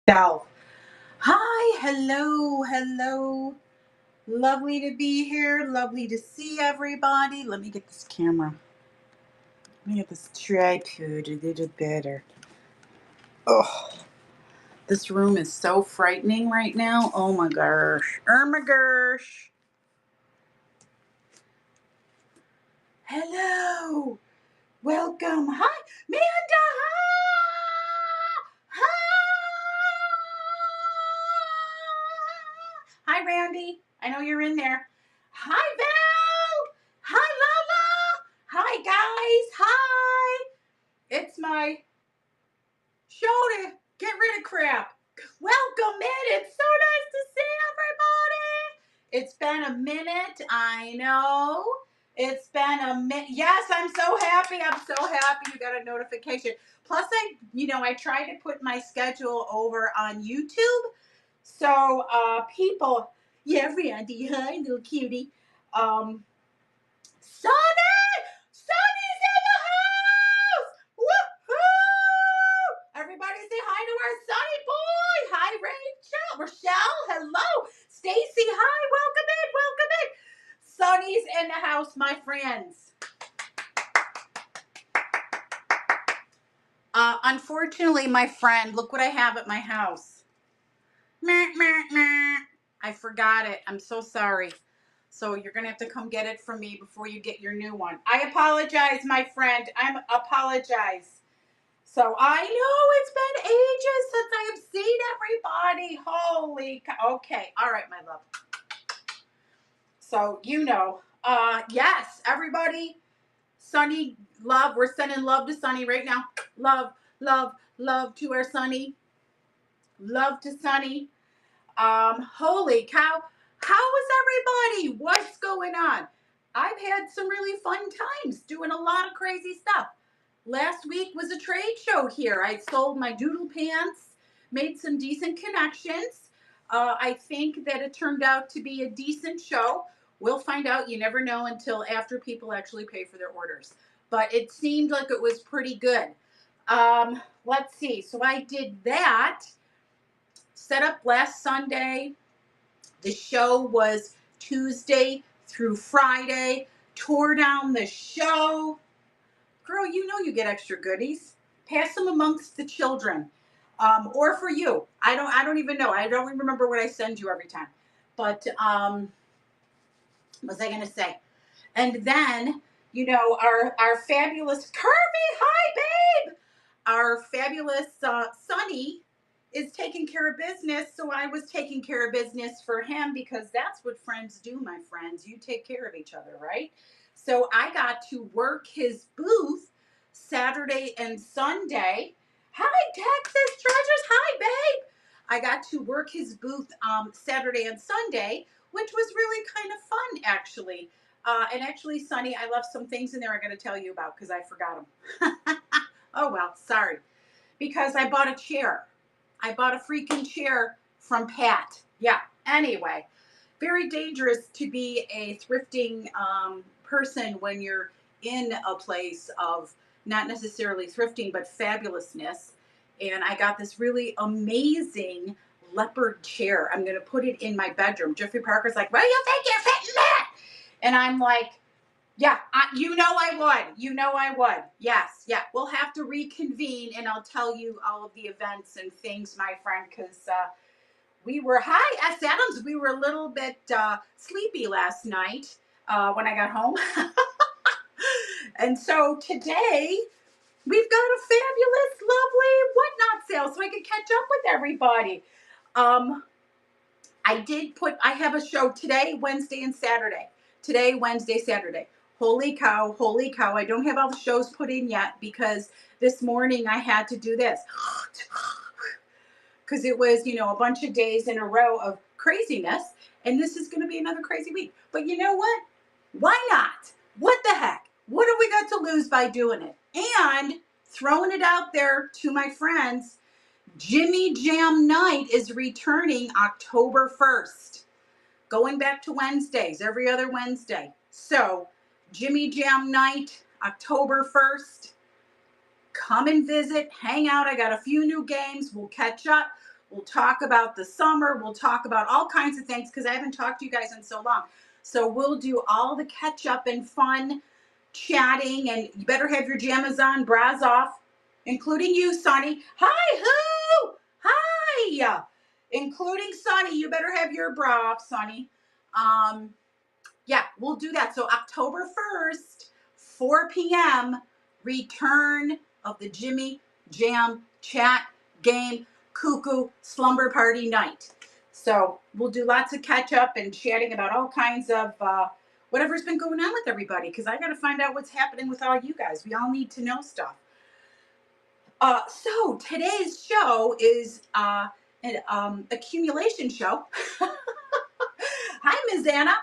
Self. Hi, hello, hello. Lovely to be here. Lovely to see everybody. Let me get this camera. Let me get this tripod a little better. Oh, this room is so frightening right now. Oh my gosh. Oh my gosh. Hello. Welcome. Hi, Manda. Hi. Hi, Randy. I know you're in there. Hi, Val. Hi, Lala. Hi, guys. Hi. It's my show to get rid of crap. Welcome in. It's so nice to see everybody. It's been a minute. I know. It's been a minute. Yes, I'm so happy. I'm so happy you got a notification. Plus, I tried to put my schedule over on YouTube. So, people, yeah, Randy, hi, little cutie. Sonny! Sonny's in the house! Woohoo! Everybody say hi to our Sonny boy. Hi, Rachel. Rochelle, hello. Stacy, hi. Welcome in. Sonny's in the house, my friends. Unfortunately, my friend, look what I have at my house. Meh, meh, meh. I forgot it. I'm so sorry. So you're going to have to come get it from me before you get your new one. I apologize, my friend. I apologize. So I know it's been ages since I have seen everybody. Holy cow. Okay. All right, my love. So, yes, everybody, Sunny, love. We're sending love to Sunny right now. Love, love, love to our Sunny. Love to Sunny. Holy cow. How is everybody? What's going on? I've had some really fun times doing a lot of crazy stuff. Last week was a trade show here. I sold my doodle pants, made some decent connections. I think that it turned out to be a decent show. We'll find out. You never know until after people actually pay for their orders. But it seemed like it was pretty good. Let's see. So I did that. Set up last Sunday. The show was Tuesday through Friday. Tore down the show. Girl, you know you get extra goodies. Pass them amongst the children, or for you. I don't even know. I don't remember what I send you every time. But what was I gonna say? And then our fabulous Kirby. Hi, babe. Our fabulous Sonny is taking care of business, so I was taking care of business for him because that's what friends do, my friends. You take care of each other, right? So I got to work his booth Saturday and Sunday. Hi, Texas Treasures. Hi, babe. I got to work his booth Saturday and Sunday, which was really kind of fun, actually. And actually, Sonny, I left some things in there I'm going to tell you about because I forgot them. Oh, well, sorry. Because I bought a chair. I bought a freaking chair from Pat. Yeah, anyway. Very dangerous to be a thrifting person when you're in a place of not necessarily thrifting, but fabulousness. And I got this really amazing leopard chair. I'm going to put it in my bedroom. Jeffrey Parker's like, "Where do you think you're fitting that?" And I'm like, yeah, I would. I would. Yes, yeah. We'll have to reconvene and I'll tell you all of the events and things, my friend, because hi, S. Adams, we were a little bit sleepy last night when I got home. And so today, we've got a fabulous, lovely whatnot sale so I can catch up with everybody. Um, I have a show today, Wednesday, and Saturday. Today, Wednesday, Saturday. Holy cow, holy cow. I don't have all the shows put in yet because this morning I had to do this. Because it was, a bunch of days in a row of craziness. And this is going to be another crazy week. But you know what? Why not? What the heck? What have we got to lose by doing it? And throwing it out there to my friends, Jimmy Jam Night is returning October 1st. Going back to Wednesdays, every other Wednesday. So, Jimmy Jam Night, October 1st. Come and visit, hang out. I got a few new games. We'll catch up. We'll talk about the summer. We'll talk about all kinds of things because I haven't talked to you guys in so long. So we'll do all the catch up and fun chatting, and you better have your jammies on, bras off, including you, Sonny. Hi, who? Hi. Including Sonny. You better have your bra off, Sonny. Yeah, we'll do that. So October 1st, 4 p.m., return of the Jimmy Jam Chat Game Cuckoo Slumber Party Night. So we'll do lots of catch up and chatting about all kinds of whatever's been going on with everybody, because I got to find out what's happening with all you guys. We all need to know stuff. So today's show is an accumulation show. Hi, Ms. Anna.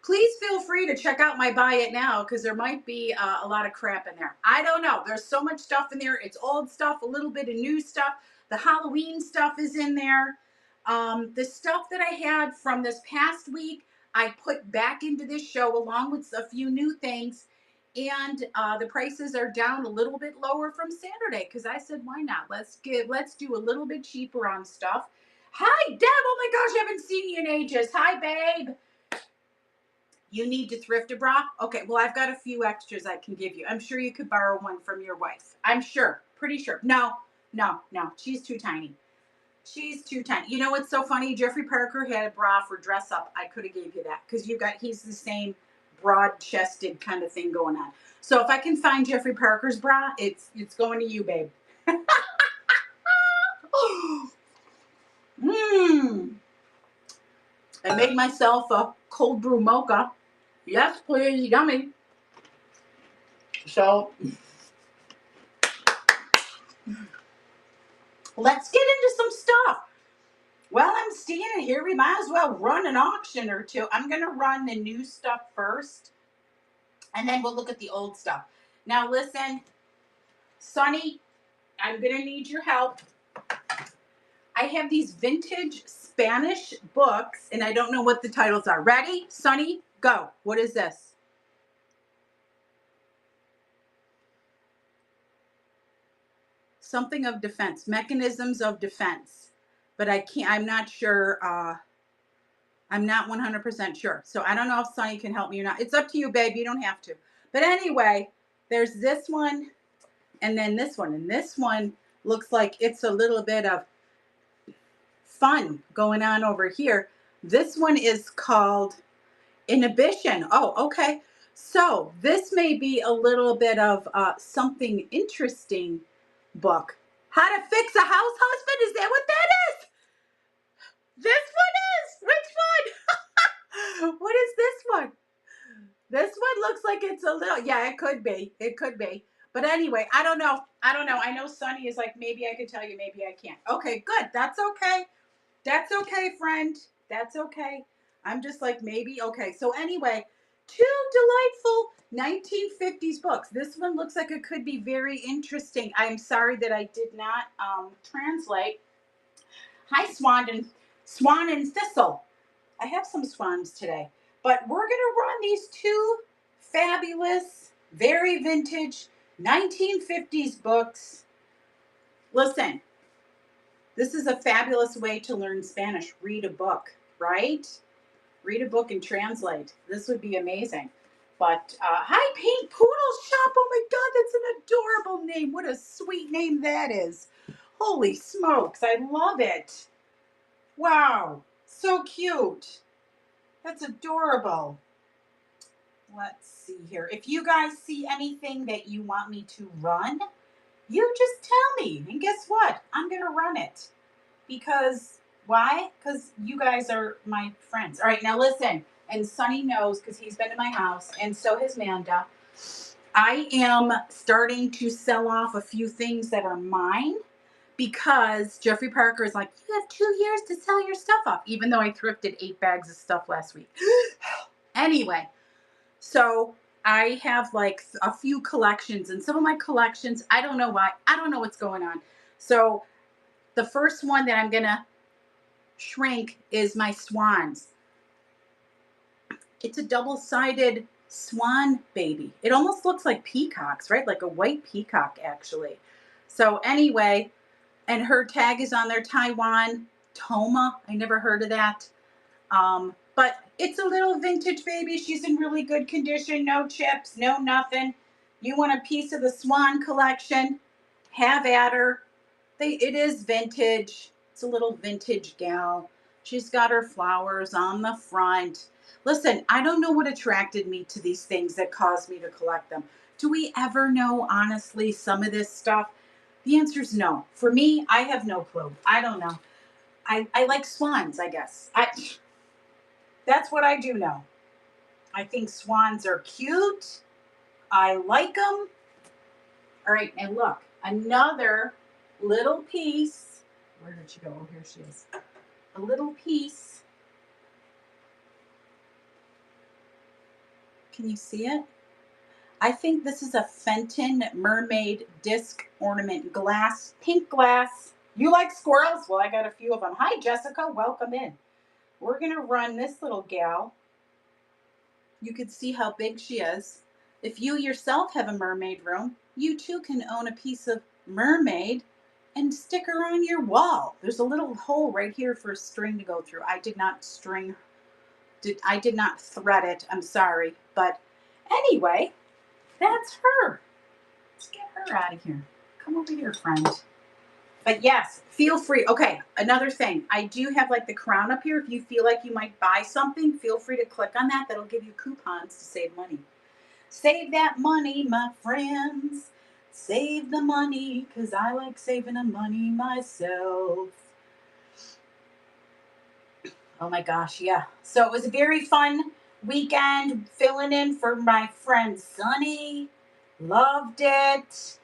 Please feel free to check out my Buy It Now, because there might be a lot of crap in there. I don't know. There's so much stuff in there. It's old stuff, a little bit of new stuff. The Halloween stuff is in there. The stuff that I had from this past week, I put back into this show along with a few new things. And the prices are down a little bit lower from Saturday, because I said, why not? Let's do a little bit cheaper on stuff. Hi, Deb. Oh my gosh, I haven't seen you in ages. Hi, babe. You need to thrift a bra? Okay, well, I've got a few extras I can give you. I'm sure you could borrow one from your wife. I'm sure. Pretty sure. No. She's too tiny. She's too tiny. You know what's so funny? Jeffrey Parker had a bra for dress up. I could have gave you that, because he's the same broad-chested kind of thing going on. So if I can find Jeffrey Parker's bra, it's going to you, babe. I made myself a cold brew mocha. Yes, please, yummy. So let's get into some stuff. Well, I'm standing here. We might as well run an auction or two. I'm going to run the new stuff first, and then we'll look at the old stuff. Now, listen, Sonny, I'm going to need your help. I have these vintage Spanish books, and I don't know what the titles are. Ready? Sonny, go. What is this? Something of defense. Mechanisms of defense. But I'm not sure. I'm not 100% sure. So I don't know if Sonny can help me or not. It's up to you, babe. You don't have to. But anyway, there's this one and then this one. And this one looks like it's a little bit of fun going on over here. This one is called Inhibition. Oh, okay. So this may be a little bit of something interesting book. How to Fix a House Husband? Is that what that is? This one is? Which one? What is this one? This one looks like it's a little, yeah, it could be. It could be. But anyway, I don't know. I know Sonny is like, maybe I could tell you, maybe I can't. Okay, good. That's okay. That's okay, friend. That's okay. I'm just like, maybe. Okay, so anyway, two delightful 1950s books. This one looks like it could be very interesting. I'm sorry that I did not translate. Hi, Swan and Thistle. I have some swans today. But we're going to run these two fabulous, very vintage 1950s books. Listen, this is a fabulous way to learn Spanish. Read a book, right? Read a book and translate. This would be amazing. But, hi, Pink Poodle Shop. Oh my God, that's an adorable name. What a sweet name that is. Holy smokes, I love it. Wow, so cute. That's adorable. Let's see here. If you guys see anything that you want me to run, you just tell me. And guess what? I'm going to run it. Because, why? Because you guys are my friends. All right, now listen. And Sonny knows because he's been to my house, and so has Manda. I am starting to sell off a few things that are mine, because Jeffrey Parker is like, you have 2 years to sell your stuff off, even though I thrifted 8 bags of stuff last week. Anyway, so I have like a few collections, and some of my collections, I don't know why. I don't know what's going on. So the first one that I'm going to shrink is my swans. It's a double-sided swan baby. It almost looks like peacocks, right? Like a white peacock, actually. So anyway, And her tag is on there, Taiwan Toma. I never heard of that. But it's a little vintage baby. She's in really good condition. No chips, no nothing. You want a piece of the Swan collection, have at her. It is vintage. It's a little vintage gal. She's got her flowers on the front. Listen, I don't know what attracted me to these things that caused me to collect them. Do we ever know, honestly, some of this stuff? The answer is no. For me, I have no clue. I don't know. I like swans, I guess. That's what I do know. I think swans are cute. I like them. All right, and look, another little piece. Where did she go? Oh, here she is. A little piece. Can you see it? I think this is a Fenton mermaid disc ornament glass, pink glass. You like squirrels? Well, I got a few of them. Hi, Jessica. Welcome in. We're going to run this little gal. You can see how big she is. If you yourself have a mermaid room, you too can own a piece of mermaid and stick her on your wall. There's a little hole right here for a string to go through. I did not thread it. I'm sorry. But anyway, that's her. Let's get her out of here. Come over here, friend. But yes, feel free. Okay, another thing. I do have like the crown up here. If you feel like you might buy something, feel free to click on that. That'll give you coupons to save money. Save that money, my friends. Save the money, because I like saving the money myself. Oh my gosh, yeah. So it was a very fun weekend filling in for my friend Sunny. Loved it.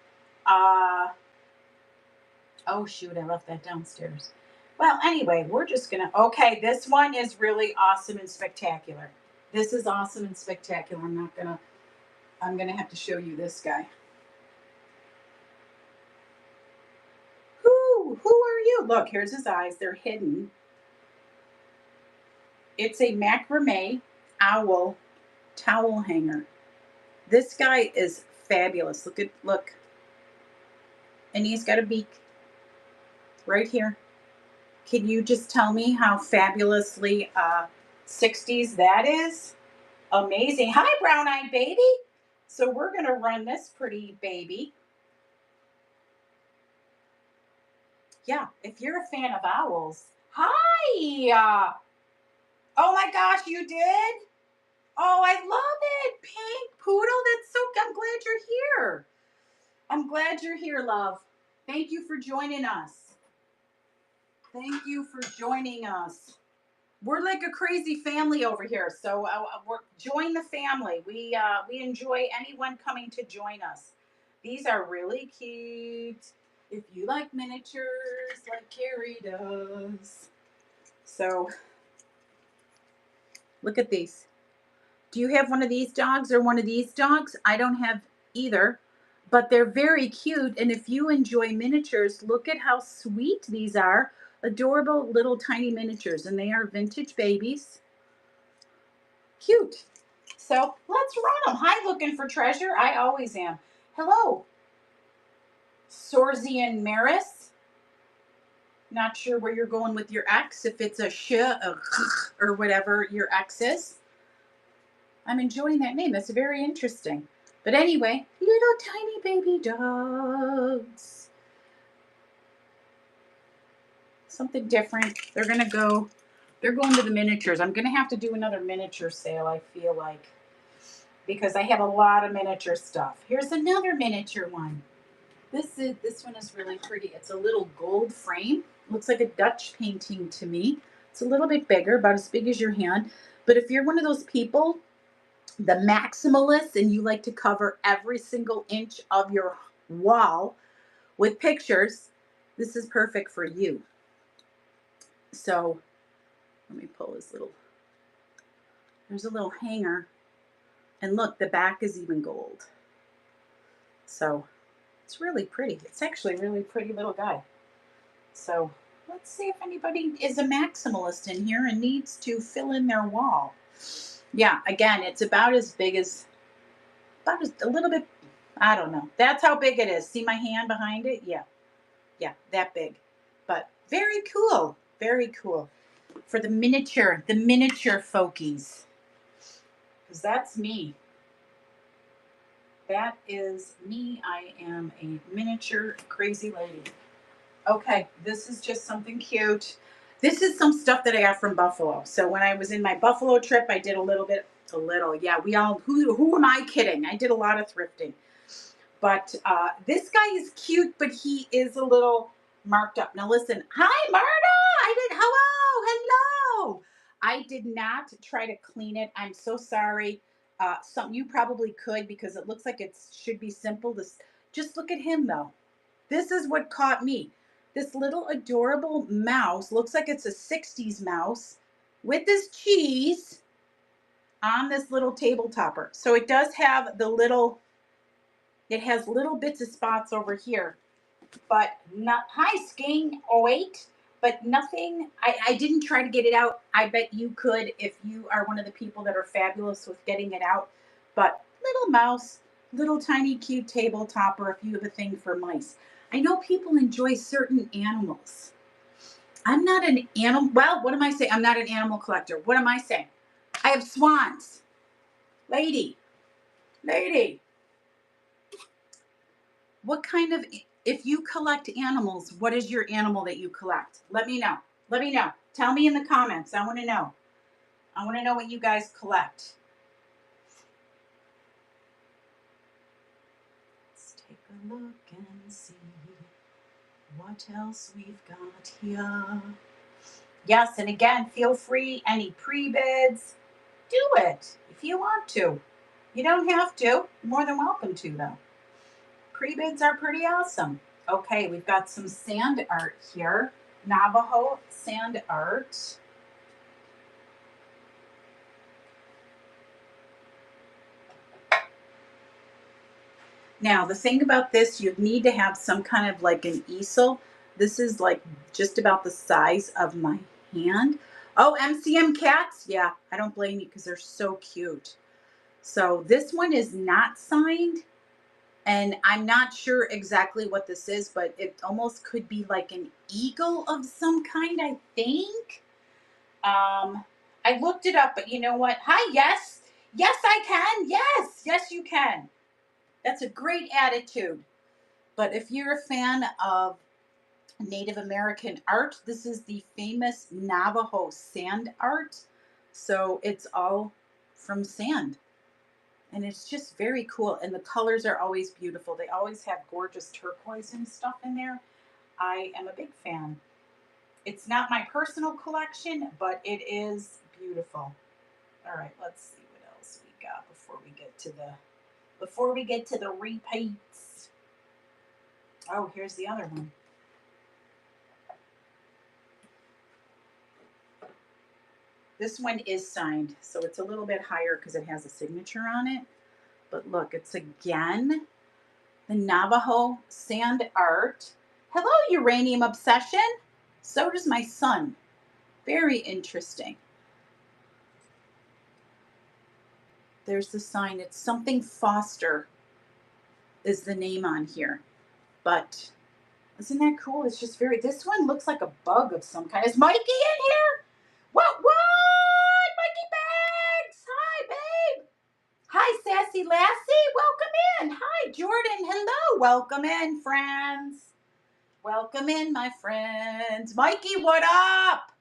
Oh shoot, I left that downstairs. Well, anyway, we're just gonna, okay, this one is really awesome and spectacular. This is awesome and spectacular. I'm gonna have to show you this guy. Who are you? Look, here's his eyes. They're hidden. It's a macrame owl towel hanger. This guy is fabulous. Look. And he's got a beak right here. Can you just tell me how fabulously 60s that is? Amazing. Hi, brown-eyed baby. So we're going to run this pretty baby. Yeah, if you're a fan of owls. Hi. Oh my gosh, you did? Oh, I love it. Pink poodle. That's so, I'm glad you're here. I'm glad you're here, love. Thank you for joining us. Thank you for joining us. We're like a crazy family over here. So join the family. We enjoy anyone coming to join us. These are really cute. If you like miniatures like Carrie does. So look at these. Do you have one of these dogs or one of these dogs? I don't have either, but they're very cute. And if you enjoy miniatures, look at how sweet these are. Adorable little tiny miniatures, and they are vintage babies. Cute. So let's run them. Hi, looking for treasure. I always am. Hello, Sorzian Maris. Not sure where you're going with your ex, if it's a or whatever your ex is. I'm enjoying that name. That's very interesting. But anyway, little tiny baby dogs. Something different. They're going to the miniatures. I'm going to have to do another miniature sale, I feel like, because I have a lot of miniature stuff. Here's another miniature one. This one is really pretty. It's a little gold frame. Looks like a Dutch painting to me. It's a little bit bigger, about as big as your hand. But if you're one of those people, the maximalists, and you like to cover every single inch of your wall with pictures, this is perfect for you. So let me pull this there's a little hanger, and look, the back is even gold. So it's really pretty. It's actually a really pretty little guy. So let's see if anybody is a maximalist in here and needs to fill in their wall. Yeah, again, it's about as a little bit, I don't know. That's how big it is. See my hand behind it? Yeah. Yeah, that big. But very cool. Very cool. For the miniature folkies. Because that's me. That is me. I am a miniature crazy lady. Okay, this is just something cute. This is some stuff that I got from Buffalo. So when I was in my Buffalo trip, I did a little. Yeah, we all, who am I kidding? I did a lot of thrifting. But this guy is cute, but he is a little marked up. Now listen, hi Marta! Hello! I did not try to clean it. I'm so sorry. You probably could because it looks like it should be simple. Just look at him though. This is what caught me. This little adorable mouse looks like it's a 60s mouse with this cheese on this little table topper. So it does have it has little bits of spots over here, but not, hi Sking 08, but nothing, I didn't try to get it out. I bet you could if you are one of the people that are fabulous with getting it out. But little mouse, little tiny cute table topper if you have a thing for mice. I know people enjoy certain animals. I'm not an animal. Well, what am I saying? I'm not an animal collector. What am I saying? I have swans. Lady. What kind of, if you collect animals, what is your animal that you collect? Let me know. Tell me in the comments. I want to know. I want to know what you guys collect. Let's take a look and see what else we've got here. Yes, and again, feel free, any pre-bids, do it if you want to. You don't have to. You're more than welcome to, though. Pre-bids are pretty awesome. Okay, we've got some sand art here. Navajo sand art. Now, the thing about this, you need to have some kind of like an easel. This is like just about the size of my hand. Oh, MCM cats? Yeah, I don't blame you because they're so cute. So this one is not signed. And I'm not sure exactly what this is, but it almost could be like an eagle of some kind, I think. I looked it up, but you know what? Hi, yes. Yes, I can. Yes, you can. That's a great attitude. But if you're a fan of Native American art, this is the famous Navajo sand art. So it's all from sand. And it's just very cool. And the colors are always beautiful. They always have gorgeous turquoise and stuff in there. I am a big fan. It's not my personal collection, but it is beautiful. All right, let's see what else we got before we get to the repeats. Oh, here's the other one. This one is signed, so it's a little bit higher because it has a signature on it. But look, it's again the Navajo sand art. Hello, Uranium Obsession. So does my son. Very interesting. There's the sign. It's something Foster is the name on here. But isn't that cool? It's just this one looks like a bug of some kind. Is Mikey in here? What? Mikey Bags! Hi, babe! Hi, Sassy Lassie! Welcome in! Hi, Jordan! Hello! Welcome in, friends! Welcome in, my friends! Mikey, what up?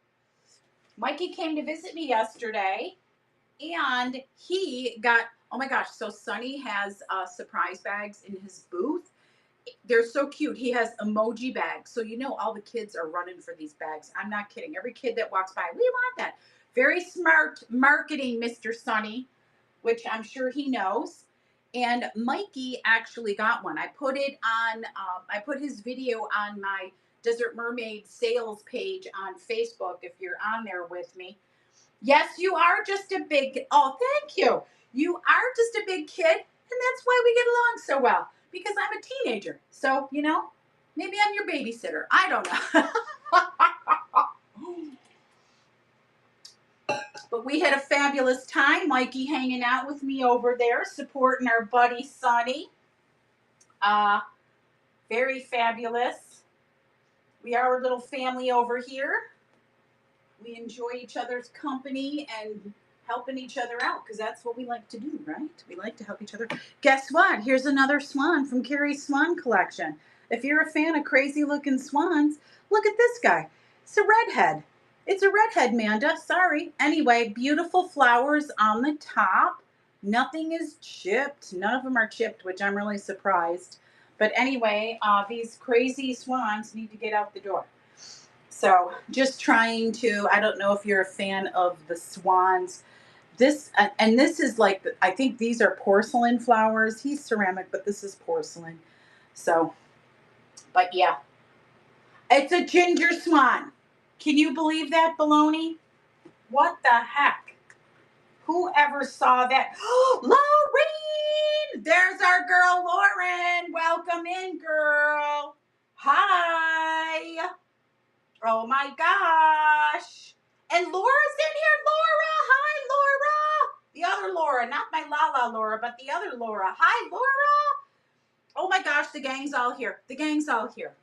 Mikey came to visit me yesterday, and he got, oh my gosh, so Sonny has surprise bags in his booth. They're so cute. He has emoji bags. So you know all the kids are running for these bags. I'm not kidding. Every kid that walks by, we want that. Very smart marketing, Mr. Sonny, which I'm sure he knows. And Mikey actually got one. I put it on, I put his video on my Desert Mermaid sales page on Facebook if you're on there with me. Yes, you are just a big, oh, thank you. You are just a big kid, and that's why we get along so well, because I'm a teenager. So, you know, maybe I'm your babysitter. I don't know. But we had a fabulous time. Mikey hanging out with me over there, supporting our buddy Sonny. Very fabulous. We are a little family over here. We enjoy each other's company and helping each other out because that's what we like to do, right? We like to help each other. Guess what? Here's another swan from Carrie's Swan Collection. If you're a fan of crazy looking swans, look at this guy. It's a redhead. It's a redhead, Manda. Sorry. Anyway, beautiful flowers on the top. Nothing is chipped. None of them are chipped, which I'm really surprised. But anyway, these crazy swans need to get out the door. So just trying to, I don't know if you're a fan of the swans. This, and this is like, I think these are porcelain flowers. He's ceramic, but this is porcelain. So, but yeah, it's a ginger swan. Can you believe that, baloney? What the heck? Whoever saw that? Lauren! There's our girl, Lauren. Welcome in, girl. Hi. Oh my gosh. And Laura's in here. Laura. Hi, Laura. The other Laura, not my Lala Laura, but the other Laura. Hi, Laura. Oh my gosh, the gang's all here. The gang's all here.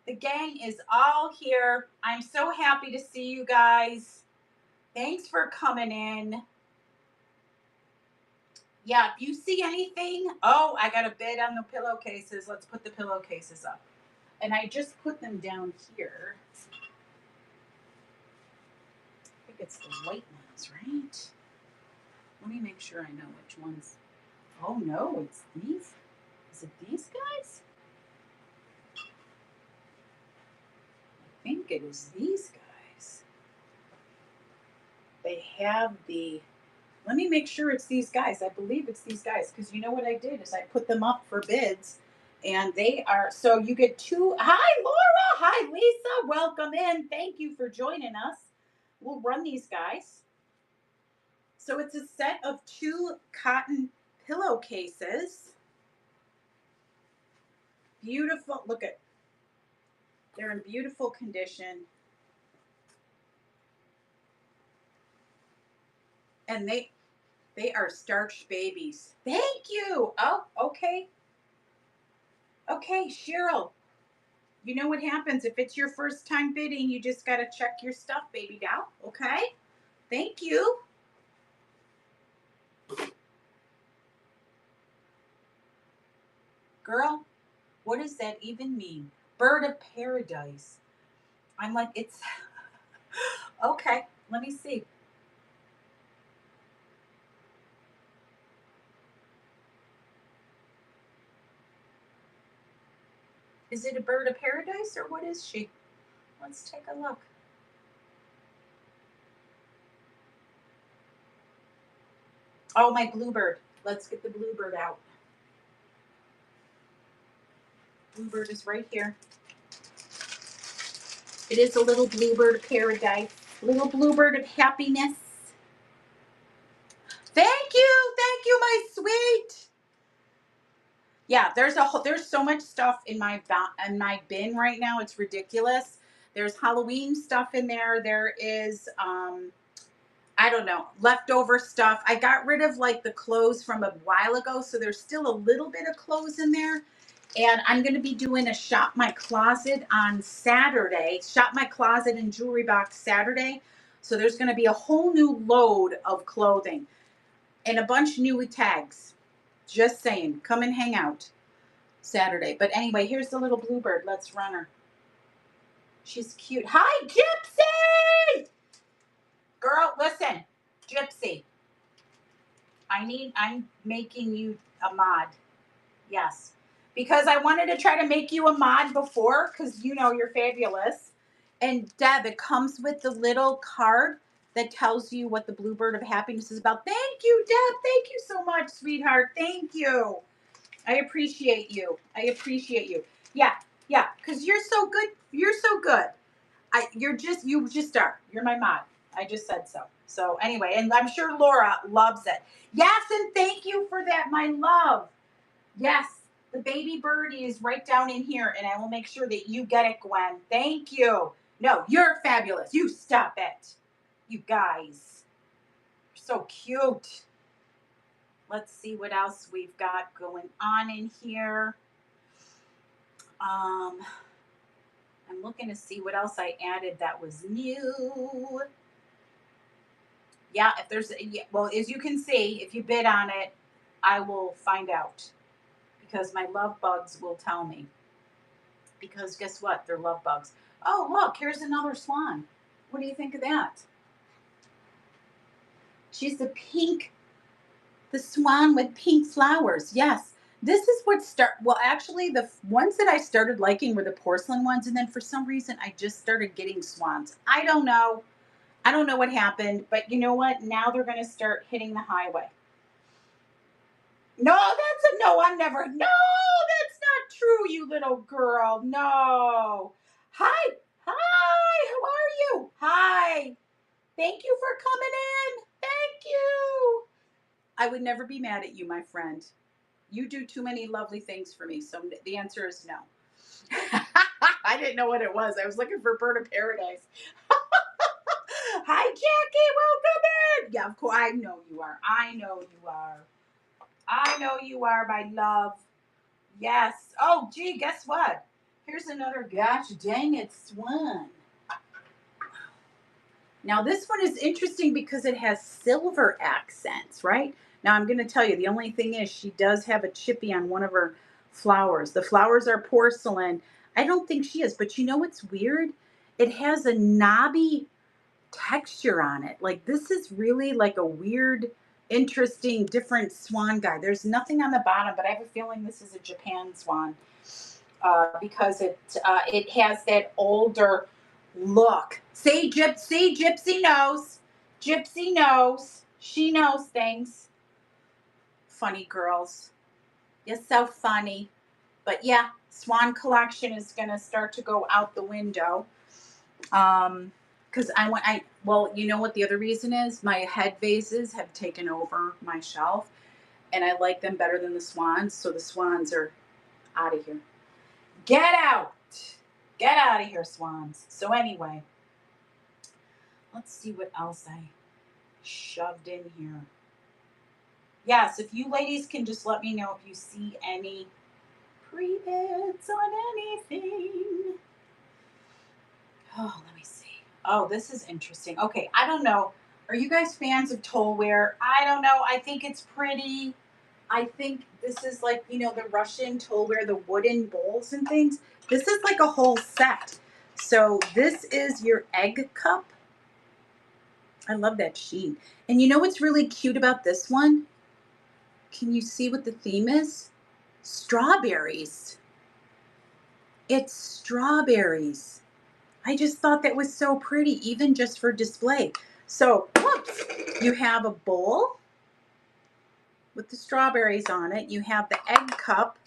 The gang is all here. I'm so happy to see you guys. Thanks for coming in. Yeah, if you see anything, oh, I got a bid on the pillowcases. Let's put the pillowcases up. And I just put them down here. I think it's the white ones, right? Let me make sure I know which ones. Oh no, it's these. Is it these guys? I think it is these guys. They have the, let me make sure it's these guys. I believe it's these guys because you know what I did is I put them up for bids and they are, so you get two. Hi, Laura. Hi, Lisa. Welcome in. Thank you for joining us. We'll run these guys. So it's a set of 2 cotton pillowcases. Beautiful. Look at, they're in beautiful condition. And they are starched babies. Thank you. Oh, okay. Okay, Cheryl. You know what happens if it's your first time bidding, you just got to check your stuff, baby doll. Okay? Thank you. Girl, what does that even mean? Bird of paradise. I'm like, it's okay. Let me see. Is it a bird of paradise or what is she? Let's take a look. Oh, my bluebird. Let's get the bluebird out. Bluebird is right here. It is a little bluebird of paradise. Little bluebird of happiness. Thank you, my sweet. Yeah, there's so much stuff in my bin right now. It's ridiculous. There's Halloween stuff in there. There is I don't know, leftover stuff. I got rid of like the clothes from a while ago, so there's still a little bit of clothes in there. And I'm going to be doing a Shop My Closet on Saturday. Shop My Closet and Jewelry Box Saturday. So there's going to be a whole new load of clothing and a bunch of new tags. Just saying, come and hang out Saturday. But anyway, here's the little bluebird. Let's run her. She's cute. Hi, Gypsy! Girl, listen, Gypsy. I'm making you a mod. Yes. Because I wanted to try to make you a mod before, because you know you're fabulous. And Deb, it comes with the little card that tells you what the Bluebird of Happiness is about. Thank you, Deb. Thank you so much, sweetheart. Thank you. I appreciate you. I appreciate you. Yeah, yeah, because you're so good. You're so good. You just are. You're my mod. I just said so. So anyway, and I'm sure Laura loves it. Yes, and thank you for that, my love. Yes, the baby birdie is right down in here, and I will make sure that you get it, Gwen. Thank you. No, you're fabulous. You stop it. You guys. You're so cute. Let's see what else we've got going on in here. I'm looking to see what else I added that was new. Yeah, if there's, yeah, well, as you can see, if you bid on it, I will find out because my love bugs will tell me. Because guess what? They're love bugs. Oh, look, here's another swan. What do you think of that? She's the swan with pink flowers. Yes. This is what well, actually the ones that I started liking were the porcelain ones. And then for some reason, I just started getting swans. I don't know. I don't know what happened, but you know what? Now they're going to start hitting the highway. No, that's a no. I'm never. No, that's not true, you little girl. No. Hi. Hi. How are you? Hi. Thank you for coming in. Thank you. I would never be mad at you, my friend. You do too many lovely things for me. So the answer is no. I didn't know what it was. I was looking for Bird of Paradise. Hi, Jackie. Welcome in. Yeah, of course. I know you are. I know you are. I know you are, my love. Yes. Oh, gee, guess what? Here's another gosh dang it swan. Now, this one is interesting because it has silver accents, right? Now, I'm going to tell you, the only thing is she does have a chippy on one of her flowers. The flowers are porcelain. I don't think she is, but you know what's weird? It has a knobby texture on it. Like, this is really like a weird, interesting, different swan guy. There's nothing on the bottom, but I have a feeling this is a Japan swan because it has that older look. See, Gypsy knows. Gypsy knows. She knows things. Funny girls. You're so funny. But yeah, Swan collection is going to start to go out the window. Because well, you know what the other reason is? My head vases have taken over my shelf, and I like them better than the swans. So the swans are out of here. Get out! Get out of here, swans. So anyway, let's see what else I shoved in here. Yes, if you ladies can just let me know if you see any pre-bids on anything. Oh, let me see. Oh, this is interesting. Okay, I don't know. Are you guys fans of tollware? I don't know. I think it's pretty. I think this is like, the Russian tollware, the wooden bowls and things. This is like a whole set. So this is your egg cup. I love that sheen. And you know what's really cute about this one? Can you see what the theme is? Strawberries. It's strawberries. I just thought that was so pretty, even just for display. So, whoops, you have a bowl with the strawberries on it. You have the egg cup.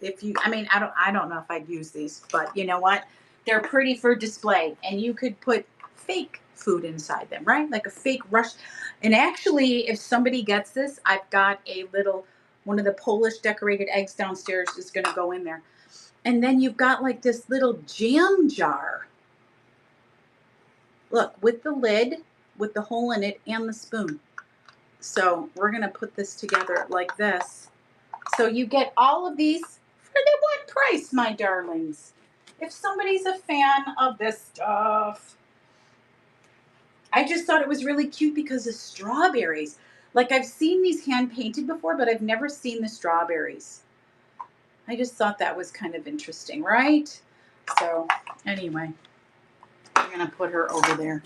I don't know if I'd use these, but you know what? They're pretty for display, and you could put fake food inside them, right? Like a fake rush. And actually, if somebody gets this, I've got one of the Polish decorated eggs downstairs is going to go in there. And then you've got like this little jam jar. Look, with the lid, with the hole in it, and the spoon. So we're going to put this together like this. So you get all of these for the one price, my darlings. If somebody's a fan of this stuff. I just thought it was really cute because of strawberries. Like, I've seen these hand painted before, but I've never seen the strawberries. I just thought that was kind of interesting, right? So anyway, I'm going to put her over there.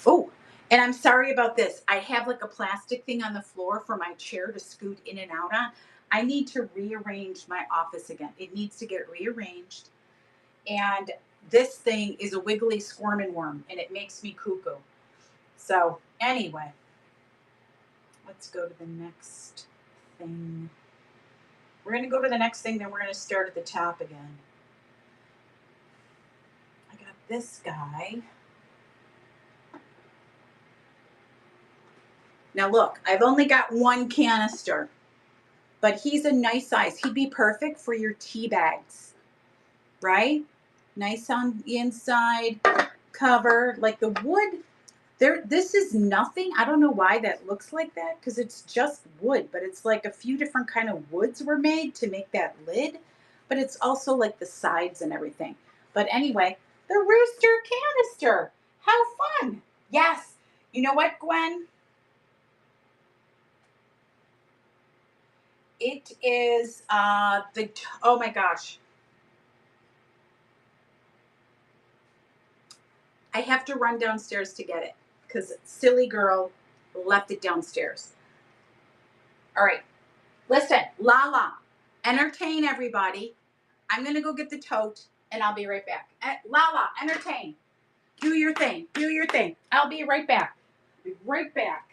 Oh, and I'm sorry about this. I have like a plastic thing on the floor for my chair to scoot in and out on. I need to rearrange my office again. It needs to get rearranged. And this thing is a wiggly squirming worm, and it makes me cuckoo. So anyway, let's go to the next thing. We're going to go to the next thing, then we're going to start at the top again. I got this guy. Now look, I've only got one canister, but he's a nice size. He'd be perfect for your tea bags, right? Nice on the inside, cover, like the wood. This is nothing. I don't know why that looks like that because it's just wood, but it's like a few different kind of woods were made to make that lid. but it's also like the sides and everything. But anyway, the rooster canister. How fun. Yes. You know what, Gwen? It is oh my gosh. I have to run downstairs to get it because silly girl left it downstairs. All right. Listen, Lala, entertain everybody. I'm going to go get the tote and I'll be right back. Lala, entertain. Do your thing. Do your thing. I'll be right back. Be right back.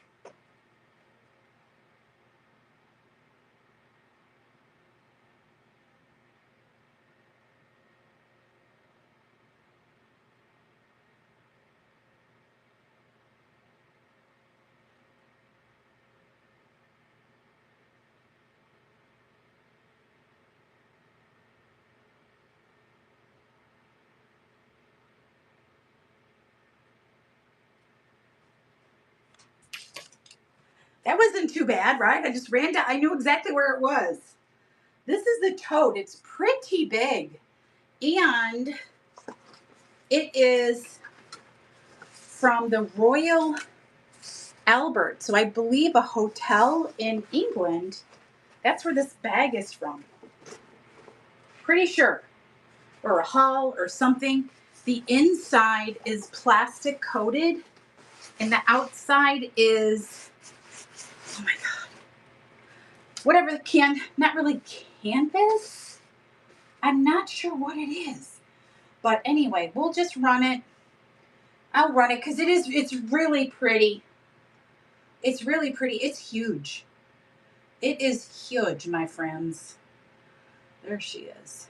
That wasn't too bad, right? I just ran down. I knew exactly where it was. This is the tote. It's pretty big. And it is from the Royal Albert. So I believe a hotel in England. That's where this bag is from. Pretty sure. Or a hall or something. The inside is plastic coated. And the outside is, oh my God, whatever not really canvas. I'm not sure what it is. But anyway, we'll just run it. I'll run it because it's really pretty. It's really pretty. It's huge. It is huge, my friends. There she is.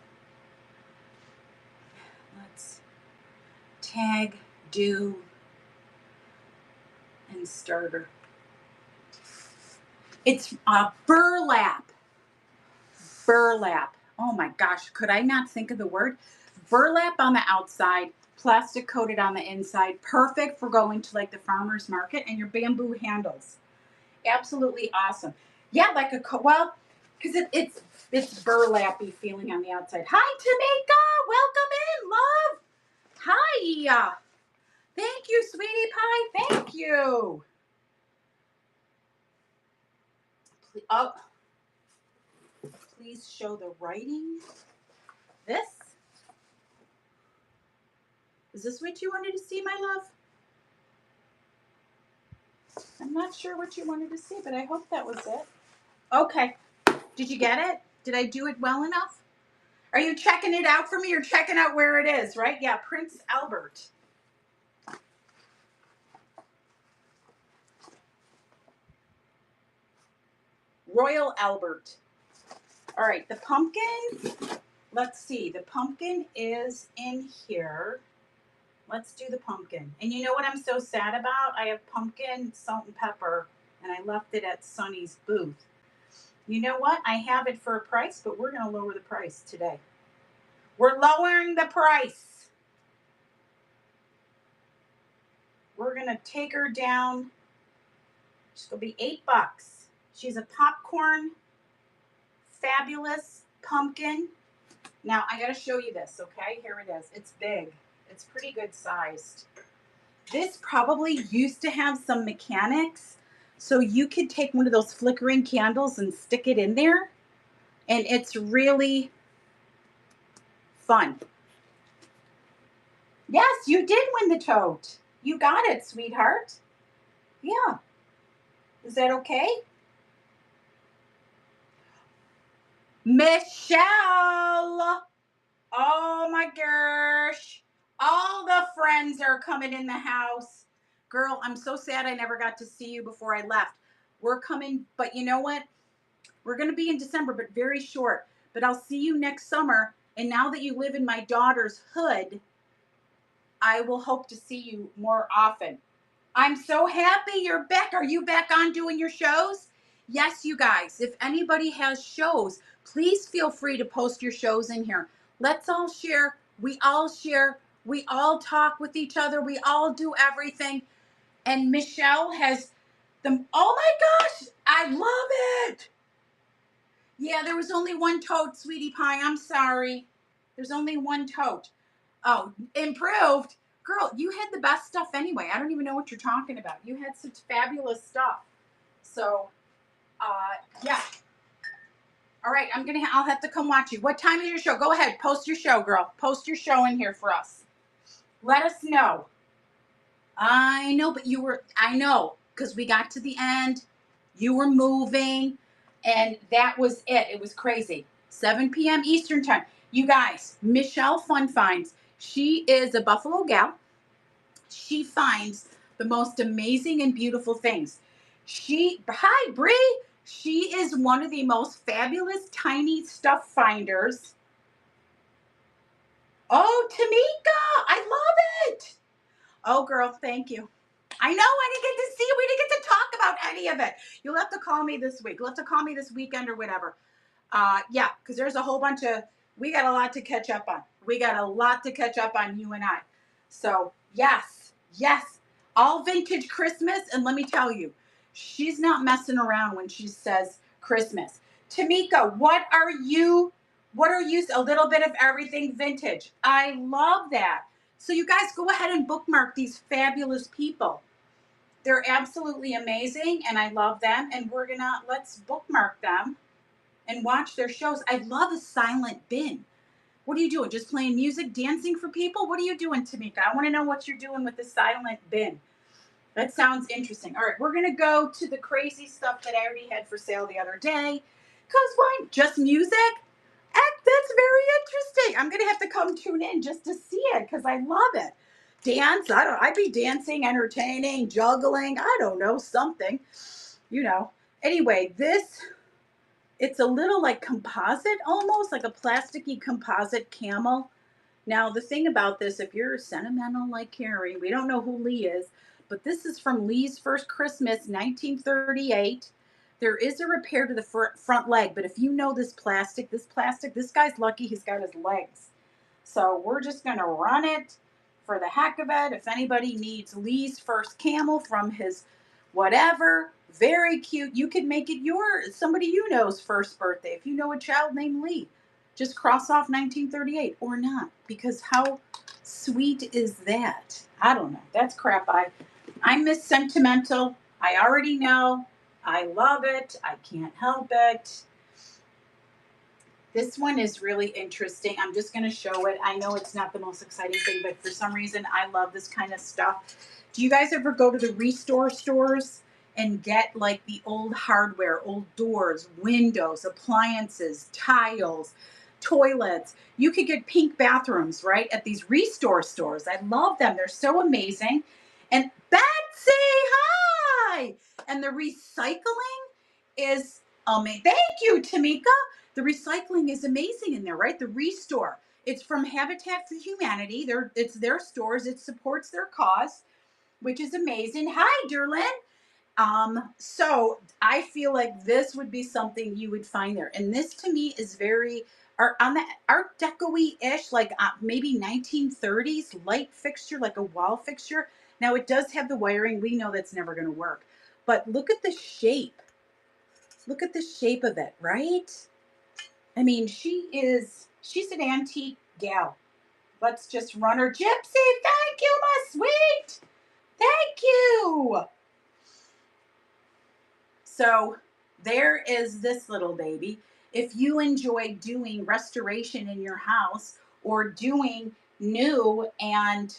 Let's tag, do, and starter. It's burlap. Burlap. Oh my gosh, could I not think of the word? Burlap on the outside, plastic coated on the inside. Perfect for going to like the farmer's market, and your bamboo handles. Absolutely awesome. Yeah, like well, because it's burlappy feeling on the outside. Hi, Tamika. Welcome in, love. Hi. Thank you, sweetie pie. Thank you. Oh, please show the writing. This? Is this what you wanted to see, my love? I'm not sure what you wanted to see, but I hope that was it. Okay. Did you get it? Did I do it well enough? Are you checking it out for me? You're checking out where it is, right? Yeah, Prince Albert. Royal Albert. All right, the pumpkin. Let's see. The pumpkin is in here. Let's do the pumpkin. And you know what I'm so sad about? I have pumpkin, salt, and pepper, and I left it at Sunny's booth. You know what? I have it for a price, but we're going to lower the price today. We're lowering the price. We're going to take her down. She's going to be $8. She's a popcorn, fabulous pumpkin. Now, I got to show you this, okay? Here it is. It's big. It's pretty good sized. This probably used to have some mechanics, so you could take one of those flickering candles and stick it in there, and it's really fun. Yes, you did win the tote. You got it, sweetheart. Yeah. Is that okay? Michelle. Oh my gosh. All the friends are coming in the house. Girl, I'm so sad I never got to see you before I left. We're coming, but you know what? We're going to be in December, but very short. But I'll see you next summer. And now that you live in my daughter's hood, I will hope to see you more often. I'm so happy you're back. Are you back on doing your shows? Yes, you guys. If anybody has shows, please feel free to post your shows in here. Let's all share. We all share. We all talk with each other. We all do everything. And Michelle has them. Oh my gosh, I love it. Yeah, there was only one tote, sweetie pie. I'm sorry. There's only one tote. Oh, improved. Girl, you had the best stuff anyway. I don't even know what you're talking about. You had such fabulous stuff. So, yeah. All right, I'll have to come watch you. What time is your show? Go ahead, post your show, girl. Post your show in here for us. Let us know. I know, but I know, because we got to the end. You were moving, and that was it. It was crazy. 7 p.m. Eastern time. You guys, Michelle Fun Finds. She is a Buffalo gal. She finds the most amazing and beautiful things. Hi, Bree. She is one of the most fabulous tiny stuff finders. Oh, Tamika, I love it. Oh, girl, thank you. I know I didn't get to see it. We didn't get to talk about any of it. You'll have to call me this week. You'll have to call me this weekend or whatever. Yeah, because there's a whole bunch of, we got a lot to catch up on. We got a lot to catch up on, you and I. So, yes, all vintage Christmas. And let me tell you, she's not messing around when she says Christmas. Tamika, what are you, a little bit of everything vintage? I love that. So you guys go ahead and bookmark these fabulous people. They're absolutely amazing and I love them. And let's bookmark them and watch their shows. I love a silent bin. What are you doing? Just playing music, dancing for people? What are you doing, Tamika? I want to know what you're doing with the silent bin. That sounds interesting. All right, we're going to go to the crazy stuff that I already had for sale the other day. Because why? Just music? That's very interesting. I'm going to have to come tune in just to see it because I love it. Dance? I'd be dancing, entertaining, juggling. I don't know, something. Anyway, it's a little like composite, almost like a plasticky composite camel. Now, the thing about this, if you're sentimental like Carrie, we don't know who Lee is, but this is from Lee's First Christmas, 1938. There is a repair to the front leg, but if you know this plastic, this guy's lucky he's got his legs. So we're just going to run it for the heck of it. If anybody needs Lee's First Camel from his whatever, very cute. You could make it somebody you know's first birthday. If you know a child named Lee, just cross off 1938 or not, because how sweet is that? I don't know. That's crap. I'm Miss Sentimental. I already know. I love it. I can't help it. This one is really interesting. I'm just going to show it. I know it's not the most exciting thing, but for some reason, I love this kind of stuff. Do you guys ever go to the restore stores and get like the old hardware, old doors, windows, appliances, tiles, toilets? You could get pink bathrooms, right, at these restore stores. I love them. They're so amazing. And Betsy, hi! And the recycling is amazing. Thank you, Tamika. The recycling is amazing in there, right? The restore. It's from Habitat for Humanity. It's their stores. It supports their cause, which is amazing. Hi, Derlin. So I feel like this would be something you would find there. And this to me is very on the Art Deco-ish, like maybe 1930s light fixture, like a wall fixture. Now it does have the wiring. We know that's never going to work. But look at the shape. Look at the shape of it, right? I mean, she's an antique gal. Let's just run her. Gypsy, thank you, my sweet. Thank you. So there is this little baby. If you enjoy doing restoration in your house or doing new and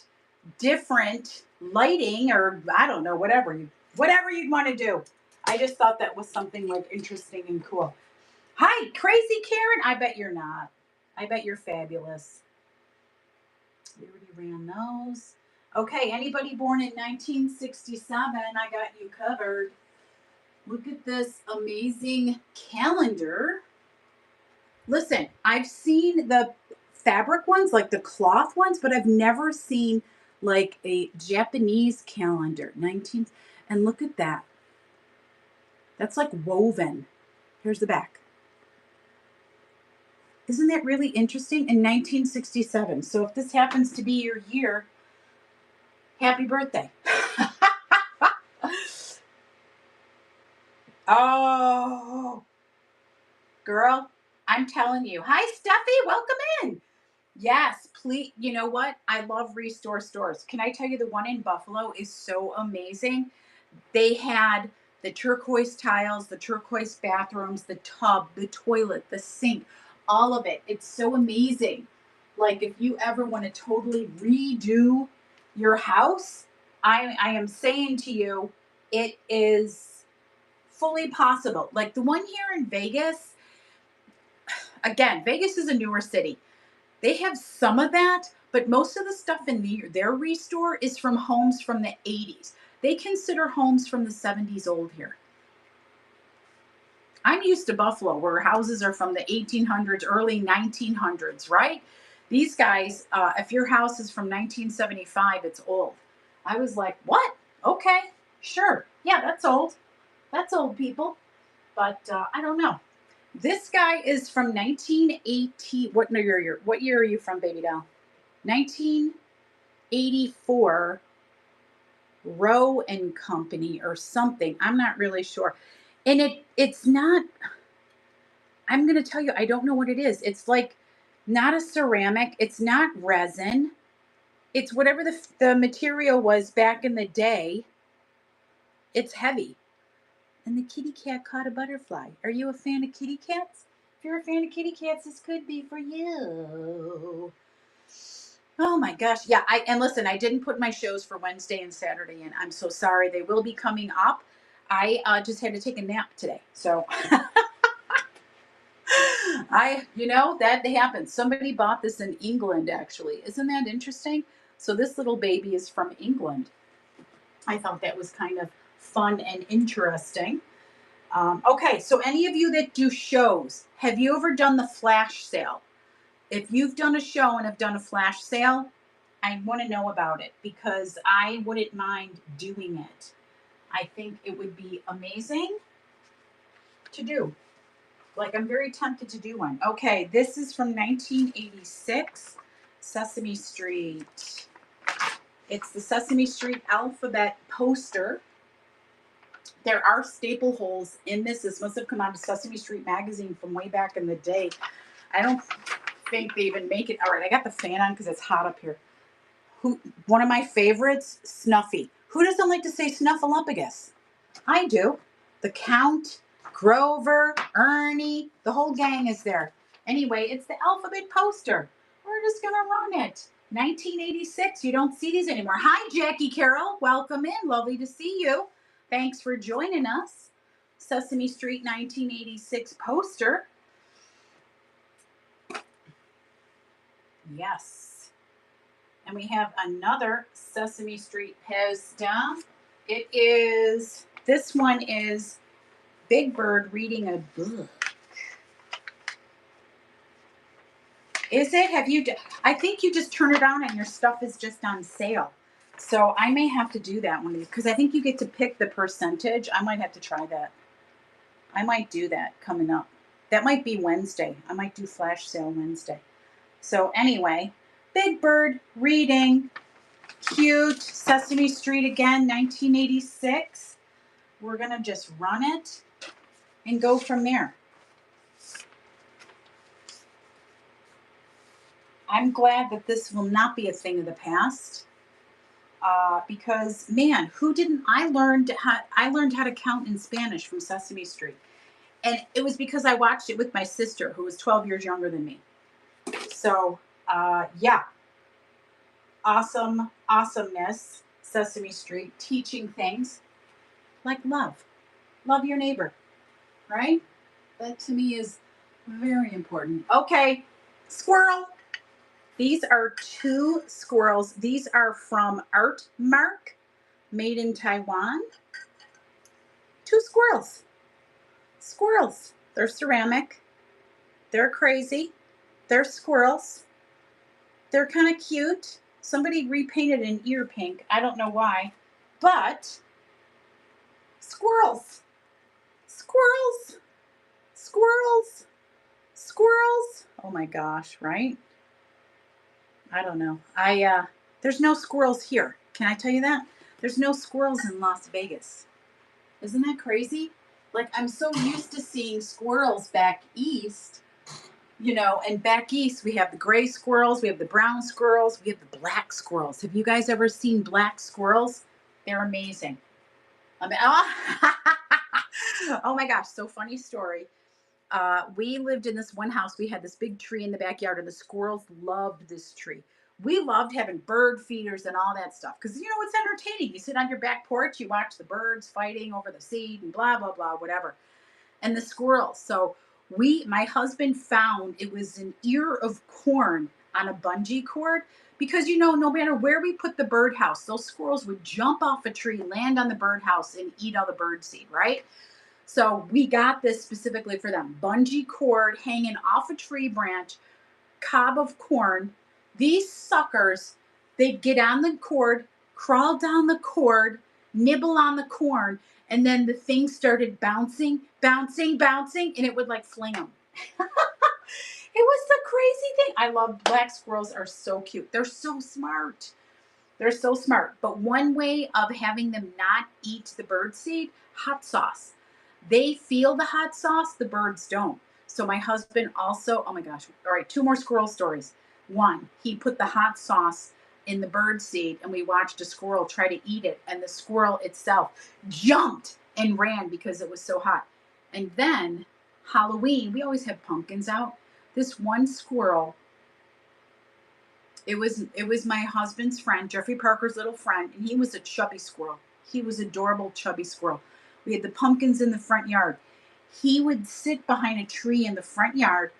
different lighting, or I don't know, whatever you'd want to do. I just thought that was something like interesting and cool. Hi, crazy Karen. I bet you're not. I bet you're fabulous. We already ran those. Okay, anybody born in 1967, I got you covered. Look at this amazing calendar. Listen, I've seen the fabric ones, like the cloth ones, but I've never seen like a Japanese calendar. And look at that. That's like woven. Here's the back. Isn't that really interesting? In 1967. So if this happens to be your year, happy birthday. Oh, Girl, I'm telling you. Hi, Steffi. Welcome in. Yes, please. You know what? I love Restore stores. Can I tell you, the one in Buffalo is so amazing? They had the turquoise tiles, the turquoise bathrooms, the tub, the toilet, the sink, all of it. It's so amazing. Like, if you ever want to totally redo your house, I am saying to you, it is fully possible. Like the one here in Vegas, again, Vegas is a newer city. They have some of that, but most of the stuff in their restore is from homes from the 80s. They consider homes from the 70s old here. I'm used to Buffalo, where houses are from the 1800s, early 1900s, right? These guys, if your house is from 1975, it's old. I was like, what? Okay, sure. Yeah, that's old. That's old, people. But I don't know. This guy is from 1980. What year are you from, baby doll? 1984. Rowe and Company or something. I'm not really sure. And it's not, I'm going to tell you, I don't know what it is. It's like not a ceramic, it's not resin. It's whatever the material was back in the day. It's heavy. And the kitty cat caught a butterfly. Are you a fan of kitty cats? If you're a fan of kitty cats, this could be for you. Oh my gosh. Yeah, and listen, I didn't put my shows for Wednesday and Saturday in. I'm so sorry. They will be coming up. I just had to take a nap today. So that happens. Somebody bought this in England, actually. Isn't that interesting? So this little baby is from England. I thought that was kind of fun and interesting. Okay, so any of you that do shows, have you ever done the flash sale? If you've done a show and have done a flash sale, I want to know about it because I wouldn't mind doing it. I think it would be amazing to do. Like, I'm very tempted to do one. Okay, this is from 1986, Sesame Street. It's the Sesame Street alphabet poster. There are staple holes in this. This must have come out of Sesame Street magazine from way back in the day. I don't think they even make it. All right, I got the fan on because it's hot up here. One of my favorites, Snuffy. Who doesn't like to say Snuffleupagus? I do. The Count, Grover, Ernie, the whole gang is there. Anyway, it's the alphabet poster. We're just going to run it. 1986. You don't see these anymore. Hi, Jackie Carroll. Welcome in. Lovely to see you. Thanks for joining us. Sesame Street 1986 poster. Yes. And we have another Sesame Street poster. This one is Big Bird reading a book. Is it? I think you just turn it on and your stuff is just on sale. So I may have to do that one because I think you get to pick the percentage. I might have to try that. I might do that coming up. That might be Wednesday. I might do flash sale Wednesday. So anyway, Big Bird reading. Cute. Sesame Street again, 1986. We're going to just run it and go from there. I'm glad that this will not be a thing of the past. Because man, I learned how to count in Spanish from Sesame Street. And it was because I watched it with my sister, who was 12 years younger than me. So, yeah. Awesomeness, Sesame Street, teaching things like love. Love your neighbor, right? That to me is very important. Okay, squirrel. These are 2 squirrels. These are from Art Mark, made in Taiwan. 2 squirrels. Squirrels. They're ceramic. They're crazy. They're squirrels. They're kind of cute. Somebody repainted an ear pink. I don't know why. But squirrels. Squirrels. Squirrels. Squirrels. Oh my gosh, right? I don't know. There's no squirrels here. Can I tell you that? There's no squirrels in Las Vegas. Isn't that crazy? Like, I'm so used to seeing squirrels back east, and back east we have the gray squirrels, we have the brown squirrels, we have the black squirrels. Have you guys ever seen black squirrels? They're amazing. I mean, oh my gosh, so funny story. We lived in this one house. We had this big tree in the backyard, and the squirrels loved this tree. We loved having bird feeders and all that stuff because it's entertaining. You sit on your back porch, you watch the birds fighting over the seed and blah blah blah, whatever. And the squirrels. So my husband found it was an ear of corn on a bungee cord because no matter where we put the birdhouse, those squirrels would jump off a tree, land on the birdhouse, and eat all the bird seed, right? So we got this specifically for them. Bungee cord hanging off a tree branch, cob of corn. These suckers, they'd get on the cord, crawl down the cord, nibble on the corn, and then the thing started bouncing, bouncing, bouncing, and it would like fling them. It was the crazy thing. I love black squirrels are so cute. They're so smart. They're so smart. But one way of having them not eat the bird seed, hot sauce. They feel the hot sauce, the birds don't. So my husband also, oh my gosh, all right, two more squirrel stories. One, he put the hot sauce in the bird seed and we watched a squirrel try to eat it, and the squirrel itself jumped and ran because it was so hot. And then Halloween, we always have pumpkins out. This one squirrel, it was my husband's friend, Jeffrey Parker's little friend, and he was a chubby squirrel. He was adorable chubby squirrel. We had the pumpkins in the front yard. He would sit behind a tree in the front yard,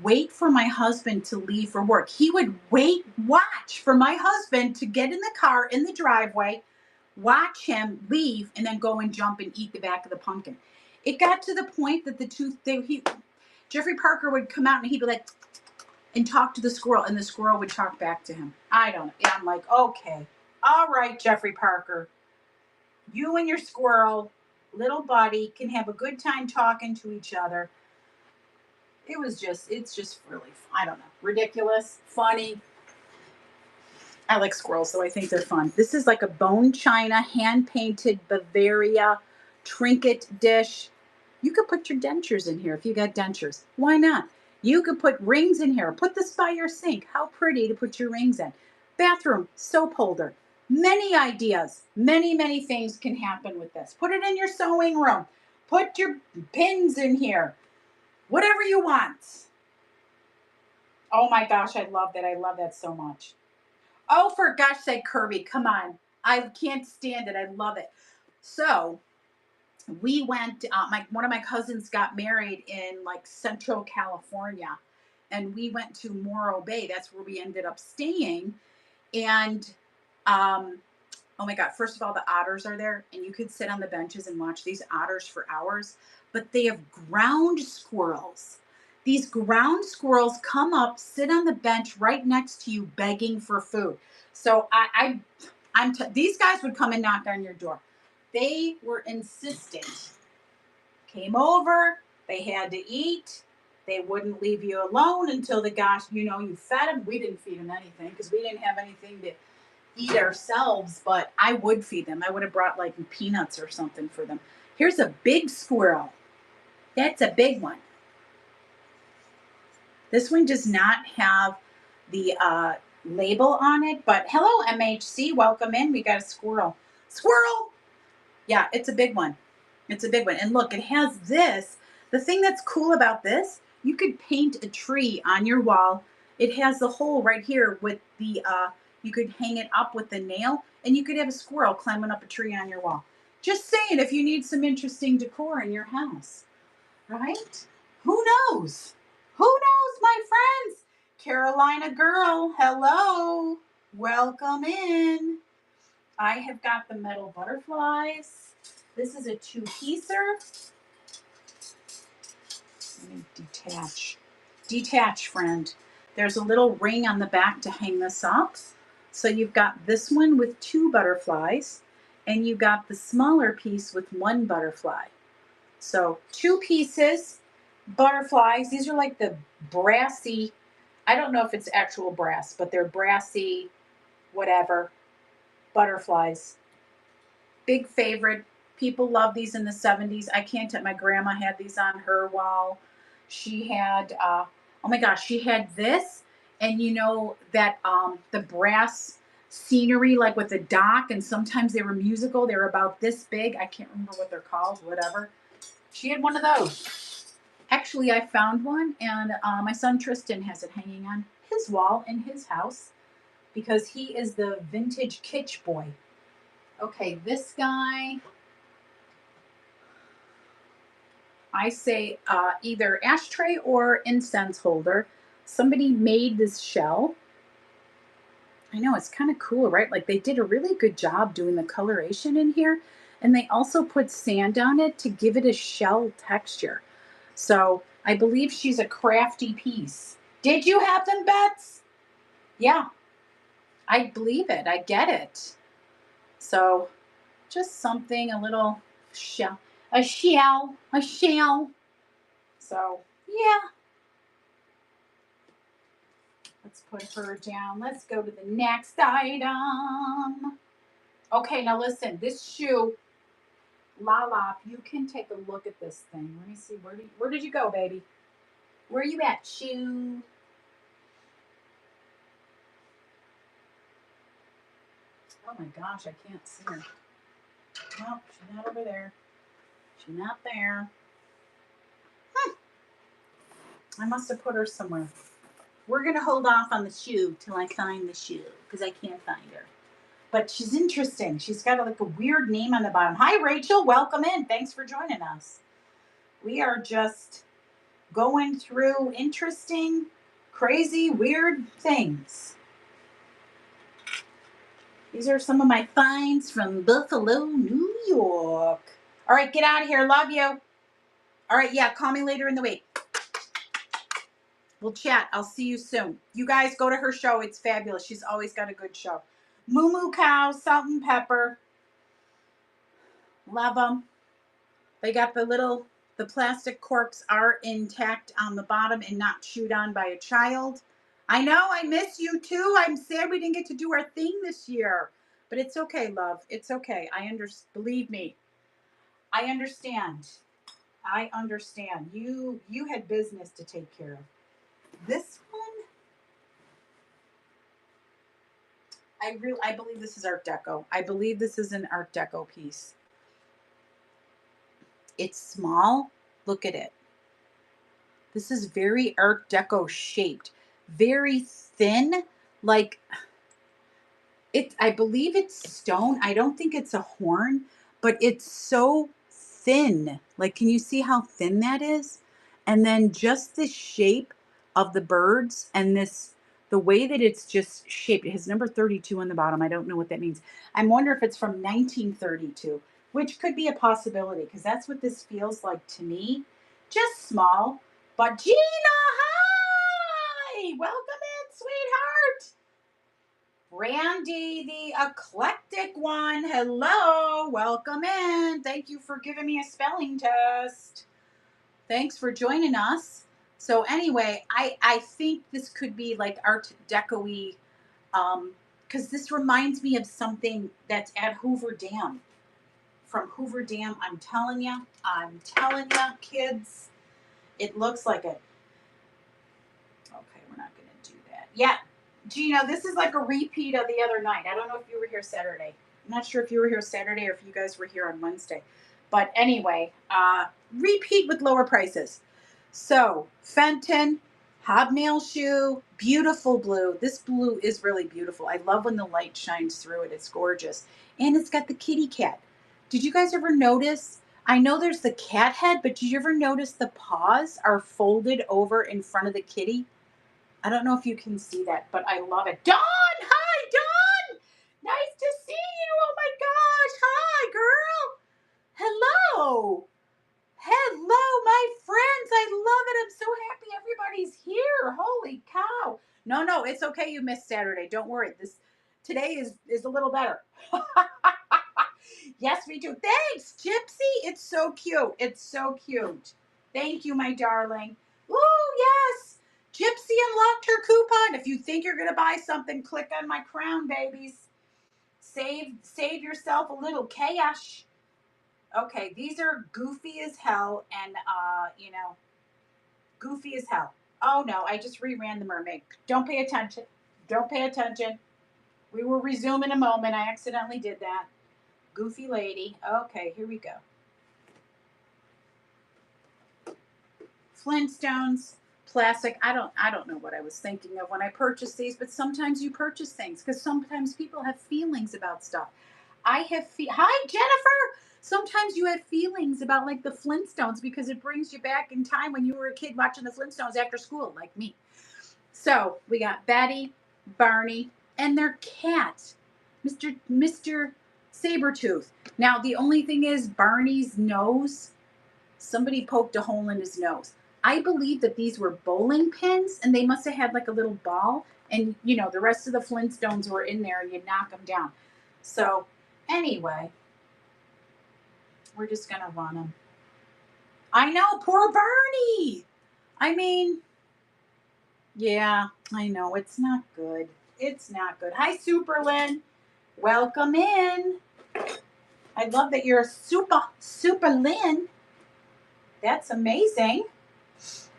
wait for my husband to leave for work. He would watch for my husband to get in the car in the driveway, watch him leave, and then go and jump and eat the back of the pumpkin. It got to the point that Jeffrey Parker would come out and he'd be like, and talk to the squirrel, and the squirrel would talk back to him. I don't know. I'm like, okay, all right, Jeffrey Parker, you and your squirrel, little buddy, can have a good time talking to each other. It's just really, I don't know, ridiculous, funny. I like squirrels, so I think they're fun. This is like a bone china, hand painted Bavaria trinket dish. You could put your dentures in here if you got dentures. Why not? You could put rings in here. Put this by your sink. How pretty to put your rings in. Bathroom, soap holder. Many ideas. Many, many things can happen with this. Put it in your sewing room. Put your pins in here. Whatever you want. Oh my gosh, I love that. I love that so much. Oh, for gosh sake, Kirby, come on. I can't stand it. I love it. So we went, one of my cousins got married in like Central California, and we went to Morro Bay. That's where we ended up staying. And oh my God, first of all, the otters are there, and you could sit on the benches and watch these otters for hours. But they have ground squirrels. These ground squirrels come up, sit on the bench right next to you, begging for food. So these guys would come and knock on your door. They were insistent. Came over, they had to eat. They wouldn't leave you alone until you fed them. We didn't feed them anything because we didn't have anything to eat ourselves, but I would feed them. I would have brought like peanuts or something for them. Here's a big squirrel. That's a big one. This one does not have the label on it, but hello, MHC. Welcome in. We got a squirrel. Squirrel! Yeah, it's a big one. It's a big one. And look, it has this. The thing that's cool about this, you could paint a tree on your wall. It has the hole right here with the, you could hang it up with the nail, and you could have a squirrel climbing up a tree on your wall. Just saying, if you need some interesting decor in your house, right? Who knows? Who knows, my friends? Carolina girl, hello. Welcome in. I have got the metal butterflies. This is a two-piecer. Let me detach. Detach, friend. There's a little ring on the back to hang this up. So you've got this one with two butterflies, and you've got the smaller piece with one butterfly. So 2 pieces, butterflies. These are like the brassy, I don't know if it's actual brass, but they're brassy, whatever, butterflies. Big favorite. People love these in the 70s. I can't tell. My grandma had these on her wall. She had, oh my gosh, she had this. And you know that the brass scenery, like with the dock, and sometimes they were musical. They were about this big. I can't remember what they're called, whatever. She had one of those. Actually, I found one, and my son Tristan has it hanging on his wall in his house because he is the vintage kitsch boy. Okay, this guy, I say either ashtray or incense holder. Somebody made this shell. I know, it's kind of cool, right? Like they did a really good job doing the coloration in here. And they also put sand on it to give it a shell texture. So I believe she's a crafty piece. Did you have them, Bets? Yeah, I believe it. I get it. So just something, a little shell, a shell, a shell. So yeah, let's put her down. Let's go to the next item. Okay, now listen, this shoe, Lala, you can take a look at this thing. Let me see, where did you go, baby? Where are you at, shoe? Oh my gosh, I can't see her. Nope, she's not over there. She's not there. I must have put her somewhere. We're going to hold off on the shoe till I find the shoe because I can't find her. But she's interesting. She's got like a weird name on the bottom. Hi, Rachel. Welcome in. Thanks for joining us. We are just going through interesting, crazy, weird things. These are some of my finds from Buffalo, New York. All right, get out of here. Love you. All right, yeah, call me later in the week. We'll chat. I'll see you soon. You guys go to her show. It's fabulous. She's always got a good show. Moo Moo Cow, Salt and Pepper. Love them. They got the plastic corks are intact on the bottom and not chewed on by a child. I know, I miss you too. I'm sad we didn't get to do our thing this year. But it's okay, love. It's okay. Believe me. I understand. I understand. You had business to take care of. This one, I believe this is Art Deco. I believe this is an Art Deco piece. It's small. Look at it. This is very Art Deco shaped. Very thin. Like I believe it's stone. I don't think it's a horn, but it's so thin. Like, can you see how thin that is? And then just the shape of the birds and the way that it's just shaped. It has number 32 on the bottom. I don't know what that means. I wonder if it's from 1932, which could be a possibility because that's what this feels like to me. Just small. But Gina, hi! Welcome in, sweetheart. Randy, the eclectic one. Hello, welcome in. Thank you for giving me a spelling test. Thanks for joining us. So anyway, I think this could be like Art Deco-y, because this reminds me of something that's at Hoover Dam. From Hoover Dam, I'm telling you, kids, it looks like it. Okay, we're not going to do that. Yeah, Gino, this is like a repeat of the other night. I don't know if you were here Saturday. I'm not sure if you were here Saturday or if you guys were here on Wednesday. But anyway, repeat with lower prices. So, Fenton, hobnail shoe, beautiful blue. This blue is really beautiful. I love when the light shines through it. It's gorgeous. And it's got the kitty cat. Did you guys ever notice? I know there's the cat head, but did you ever notice the paws are folded over in front of the kitty? I don't know if you can see that, but I love it. Dawn! Hi, Dawn! Nice to see you. Oh my gosh. Hi, girl. Hello. Hello, my friends. I love it. I'm so happy everybody's here. Holy cow. No, it's okay you missed Saturday. Don't worry. Today is a little better. Yes, we do. Thanks, Gypsy. It's so cute. It's so cute. Thank you, my darling. Oh, yes. Gypsy unlocked her coupon. If you think you're going to buy something, click on my crown, babies. Save yourself a little cash. Okay, these are goofy as hell and, goofy as hell. Oh no, I just reran the mermaid. Don't pay attention. Don't pay attention. We will resume in a moment. I accidentally did that. Goofy lady. Okay, here we go. Flintstones, plastic. I don't know what I was thinking of when I purchased these, but sometimes you purchase things because sometimes people have feelings about stuff. Hi Jennifer. Sometimes you have feelings about like the Flintstones because it brings you back in time when you were a kid watching the Flintstones after school, like me. So we got Betty, Barney, and their cat, Mr. Sabretooth. Now the only thing is Barney's nose, somebody poked a hole in his nose. I believe that these were bowling pins and they must have had like a little ball and the rest of the Flintstones were in there and you knock them down. So anyway, we're just going to run them. I know, poor Barney. I mean, yeah, I know. It's not good. It's not good. Hi, Superlyn. Welcome in. I love that you're a super Lynn. That's amazing. Let's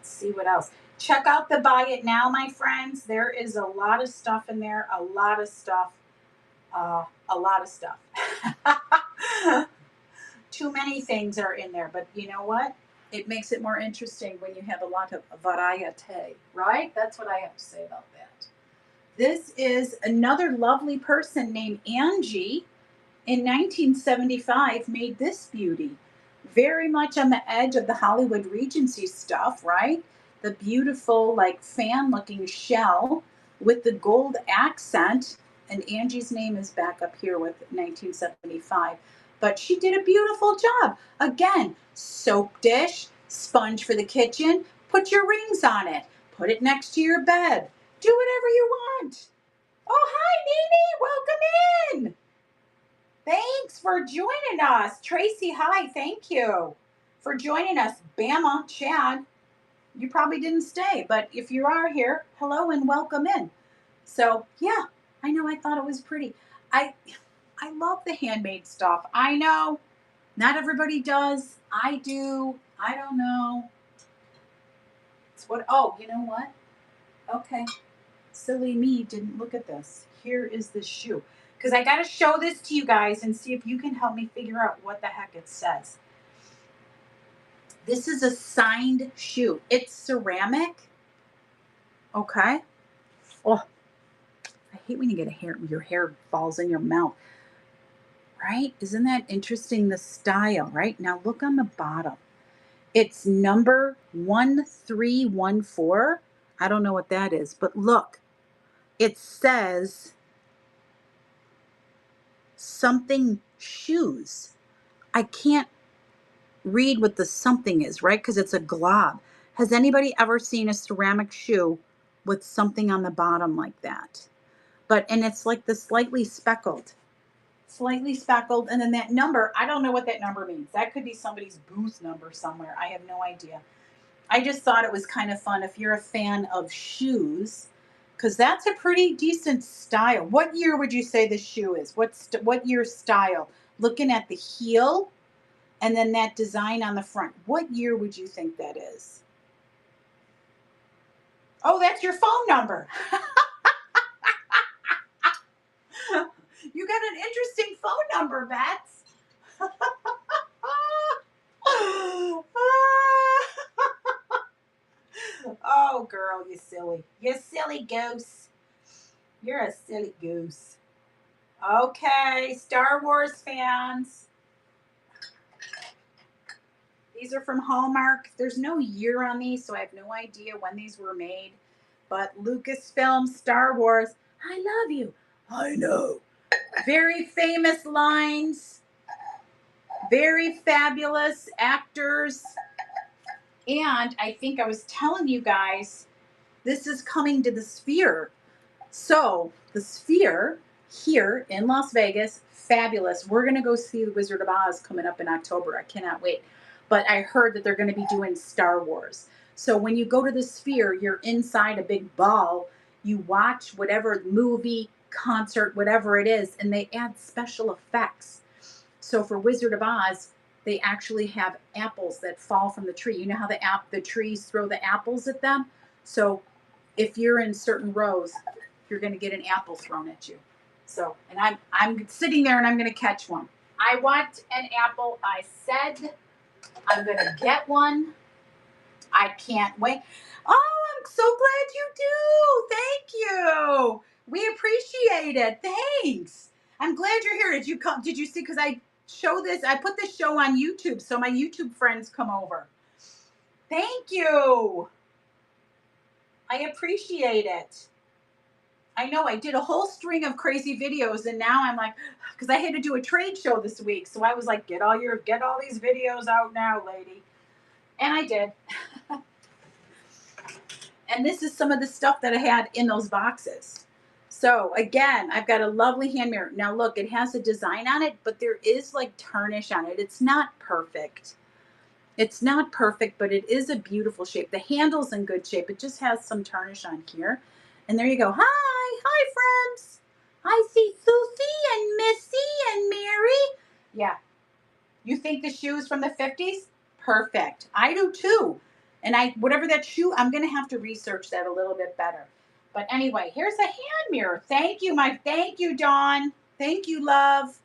see what else. Check out the Buy It Now, my friends. There is a lot of stuff in there. A lot of stuff. A lot of stuff. Too many things are in there, but you know what? It makes it more interesting when you have a lot of variety, right? That's what I have to say about that. This is another lovely person named Angie in 1975 made this beauty. Very much on the edge of the Hollywood Regency stuff, right? The beautiful, like fan looking shell with the gold accent. And Angie's name is back up here with 1975. But she did a beautiful job. Again, soap dish, sponge for the kitchen, put your rings on it, put it next to your bed, do whatever you want. Oh, hi, Nene, welcome in. Thanks for joining us. Tracy, hi, thank you for joining us. Bama, Chad, you probably didn't stay, but if you are here, hello and welcome in. So, yeah, I know I thought it was pretty. I I love the handmade stuff. I know not everybody does. I do. I don't know. It's what oh, you know what? Okay. Silly me didn't look at this. Here is the shoe. Because I got to show this to you guys and see if you can help me figure out what the heck it says. This is a signed shoe. It's ceramic. Okay. Oh, I hate when you get your hair falls in your mouth. Right? Isn't that interesting? The style, right? Now look on the bottom. It's number 1314. I don't know what that is, but look. It says something shoes. I can't read what the something is, right? Because it's a glob. Has anybody ever seen a ceramic shoe with something on the bottom like that? And it's like the slightly speckled. And then that number, I don't know what that number means. That could be somebody's booth number somewhere. I have no idea. I just thought it was kind of fun if you're a fan of shoes, because that's a pretty decent style. What year would you say the shoe is? What year style? Looking at the heel and then that design on the front. What year would you think that is? Oh, that's your phone number. You got an interesting phone number, Bats. Oh, girl, you silly. You silly goose. You're a silly goose. Okay, Star Wars fans. These are from Hallmark. There's no year on these, so I have no idea when these were made. But Lucasfilm, Star Wars, I love you. I know. Very famous lines. Very fabulous actors. And I think I was telling you guys, this is coming to the Sphere. So, the Sphere here in Las Vegas, fabulous. We're going to go see The Wizard of Oz coming up in October. I cannot wait. But I heard that they're going to be doing Star Wars. So when you go to the Sphere, you're inside a big ball. You watch whatever movie, concert, whatever it is, and they add special effects. So for Wizard of Oz, they actually have apples that fall from the tree. You know how the trees throw the apples at them? So if you're in certain rows, you're going to get an apple thrown at you. So, and I'm sitting there and I'm going to catch one. I want an apple. I said I'm going to get one. I can't wait. Oh, I'm so glad you do. Thank you. We appreciate it. Thanks. I'm glad you're here. Did you come? Did you see? Because I put this show on YouTube, so my YouTube friends come over. Thank you. I appreciate it. I know I did a whole string of crazy videos, and now I'm like, because I had to do a trade show this week, so I was like, get all these videos out now, lady. And I did. And this is some of the stuff that I had in those boxes. So again, I've got a lovely hand mirror. Now look, it has a design on it, but there is like tarnish on it. It's not perfect. It's not perfect, but it is a beautiful shape. The handle's in good shape. It just has some tarnish on here. And there you go. Hi, friends. I see Susie and Missy and Mary. Yeah. You think the shoe is from the 50s? Perfect. I do too. And whatever that shoe, I'm going to have to research that a little bit better. But anyway, here's a hand mirror. Thank you, Dawn. Thank you, love.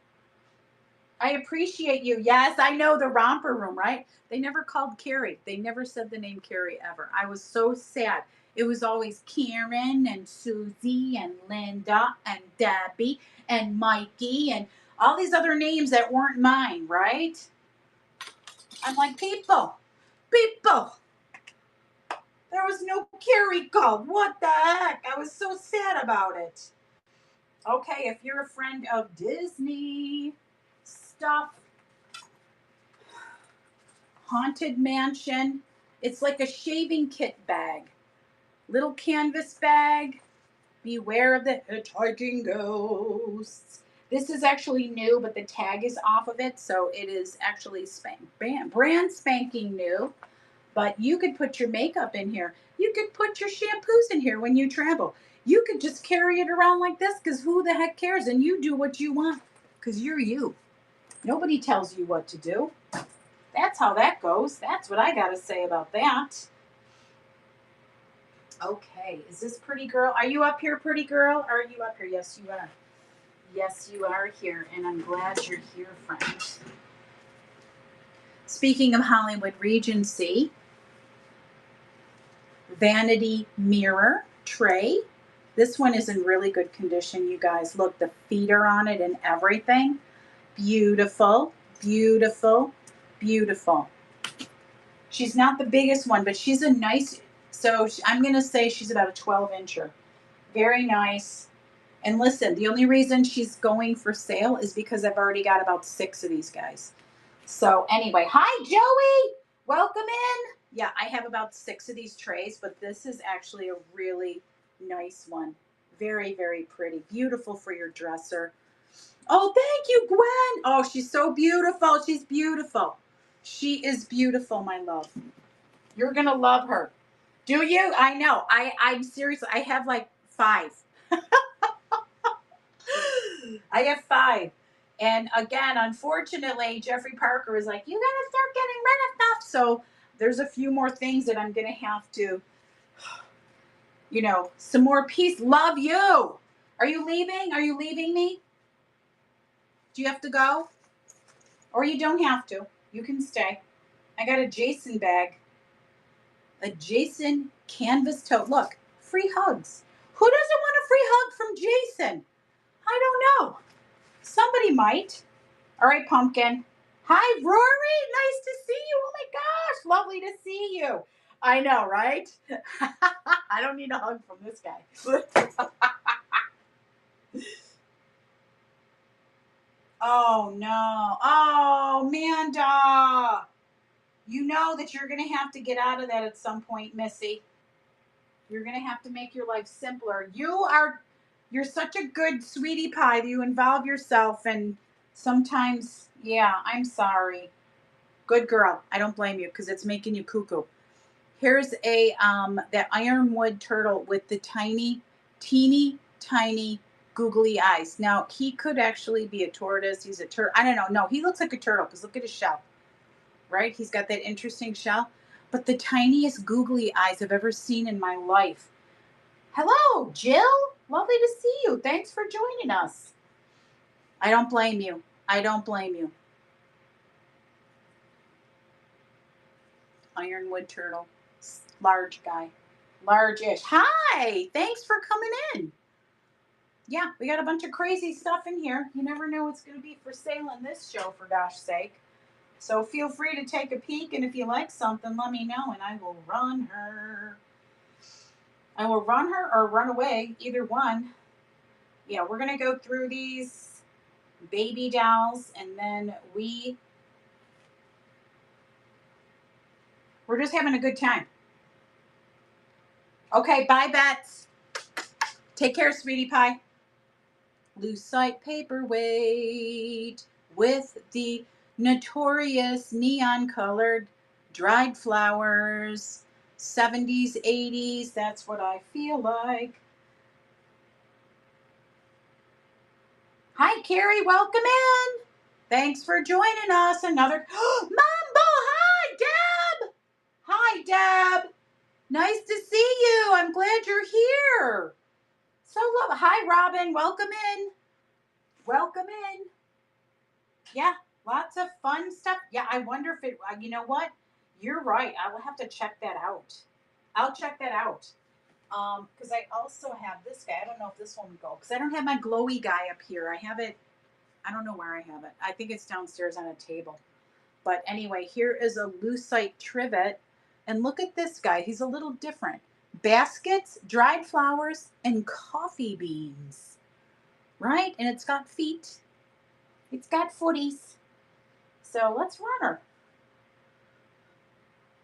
I appreciate you. Yes, I know the romper room, right? They never called Carrie. They never said the name Carrie ever. I was so sad. It was always Karen and Susie and Linda and Debbie and Mikey and all these other names that weren't mine, right? I'm like, people. There was no Carrie called. What the heck? I was so sad about it. Okay, if you're a friend of Disney stuff, Haunted Mansion, it's like a shaving kit bag. Little canvas bag. Beware of the hitchhiking ghosts. This is actually new, but the tag is off of it, so it is actually brand spanking new. But you could put your makeup in here. You could put your shampoos in here when you travel. You could just carry it around like this because who the heck cares? And you do what you want because you're you. Nobody tells you what to do. That's how that goes. That's what I got to say about that. Okay, is this pretty girl? Are you up here, pretty girl? Are you up here? Yes, you are. Yes, you are here, and I'm glad you're here, friend. Speaking of Hollywood Regency, vanity mirror tray. This one is in really good condition, you guys. Look, the feet are on it and everything. Beautiful, beautiful, beautiful. She's not the biggest one, but she's a nice, so I'm going to say she's about a 12-incher. Very nice. And listen, the only reason she's going for sale is because I've already got about 6 of these guys. So anyway, hi, Joey. Welcome in. Yeah, I have about 6 of these trays, but this is actually a really nice one. Very, very pretty. Beautiful for your dresser. Oh, thank you, Gwen. Oh, she's so beautiful. She's beautiful. She is beautiful, my love. You're going to love her. Do you? I know. I'm serious. I have like 5. I have 5. And again, unfortunately, Jeffrey Parker is like, you got to start getting rid of stuff. So there's a few more things that I'm going to have to, some more peace. Love you. Are you leaving? Are you leaving me? Do you have to go? Or you don't have to. You can stay. I got a Jason bag. A Jason canvas tote. Look, free hugs. Who doesn't want a free hug from Jason? I don't know. Somebody might. All right, Pumpkin. Hi, Rory. Nice to see you. Oh, my gosh. Lovely to see you. I know, right? I don't need a hug from this guy. Oh, no. Oh, Amanda. You know that you're going to have to get out of that at some point, Missy. You're going to have to make your life simpler. You're such a good sweetie pie that you involve yourself, and sometimes, yeah, I'm sorry. Good girl. I don't blame you because it's making you cuckoo. Here's that ironwood turtle with the teeny tiny googly eyes. Now, he could actually be a tortoise. He's a turtle. I don't know. No, he looks like a turtle because look at his shell, right? He's got that interesting shell, but the tiniest googly eyes I've ever seen in my life. Hello, Jill. Lovely to see you. Thanks for joining us. I don't blame you. I don't blame you. Ironwood turtle. Large guy. Large-ish. Hi. Thanks for coming in. Yeah, we got a bunch of crazy stuff in here. You never know what's going to be for sale in this show, for gosh sake. So feel free to take a peek, and if you like something, let me know, and I will run her. I will run her or run away, either one. Yeah, we're going to go through these baby dolls, and then we're just having a good time. Okay, bye, Bets. Take care, sweetie pie. Lucite paperweight with the notorious neon colored dried flowers. 70s, 80s, that's what I feel like. Hi, Carrie, welcome in. Thanks for joining us. Another Mambo. Hi, Deb. Hi, Deb. Nice to see you. I'm glad you're here. So love. Hi, Robin. Welcome in. Welcome in. Yeah, lots of fun stuff. Yeah, I wonder if it, you know what? You're right. I will have to check that out. I'll check that out. Because I also have this guy. I don't know if this one would go. Because I don't have my glowy guy up here. I have it. I don't know where I have it. I think it's downstairs on a table. But anyway, here is a lucite trivet. And look at this guy. He's a little different. Baskets, dried flowers, and coffee beans. Right? And it's got feet. It's got footies. So let's run her.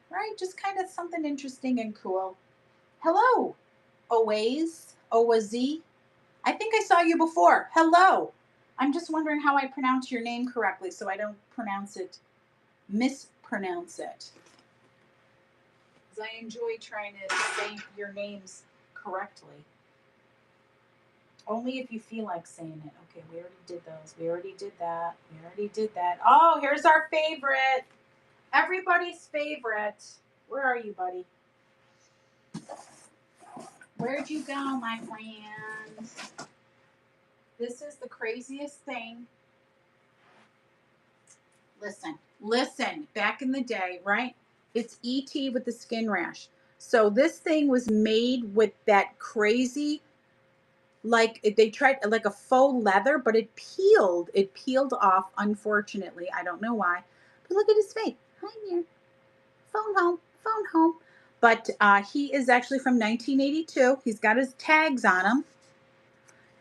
Right? Just kind of something interesting and cool. Hello, Oaz. I think I saw you before. Hello. I'm just wondering how I pronounce your name correctly so I don't mispronounce it. Because I enjoy trying to say your names correctly. Only if you feel like saying it. Okay, we already did those. We already did that. We already did that. Oh, here's our favorite. Everybody's favorite. Where are you, buddy? Where'd you go, my friend? This is the craziest thing. Listen. Back in the day, right? It's E.T. with the skin rash. So this thing was made with that crazy, like they tried like a faux leather, but it peeled. It peeled off, unfortunately. I don't know why. But look at his face. Hi there. Phone home. But he is actually from 1982. He's got his tags on him.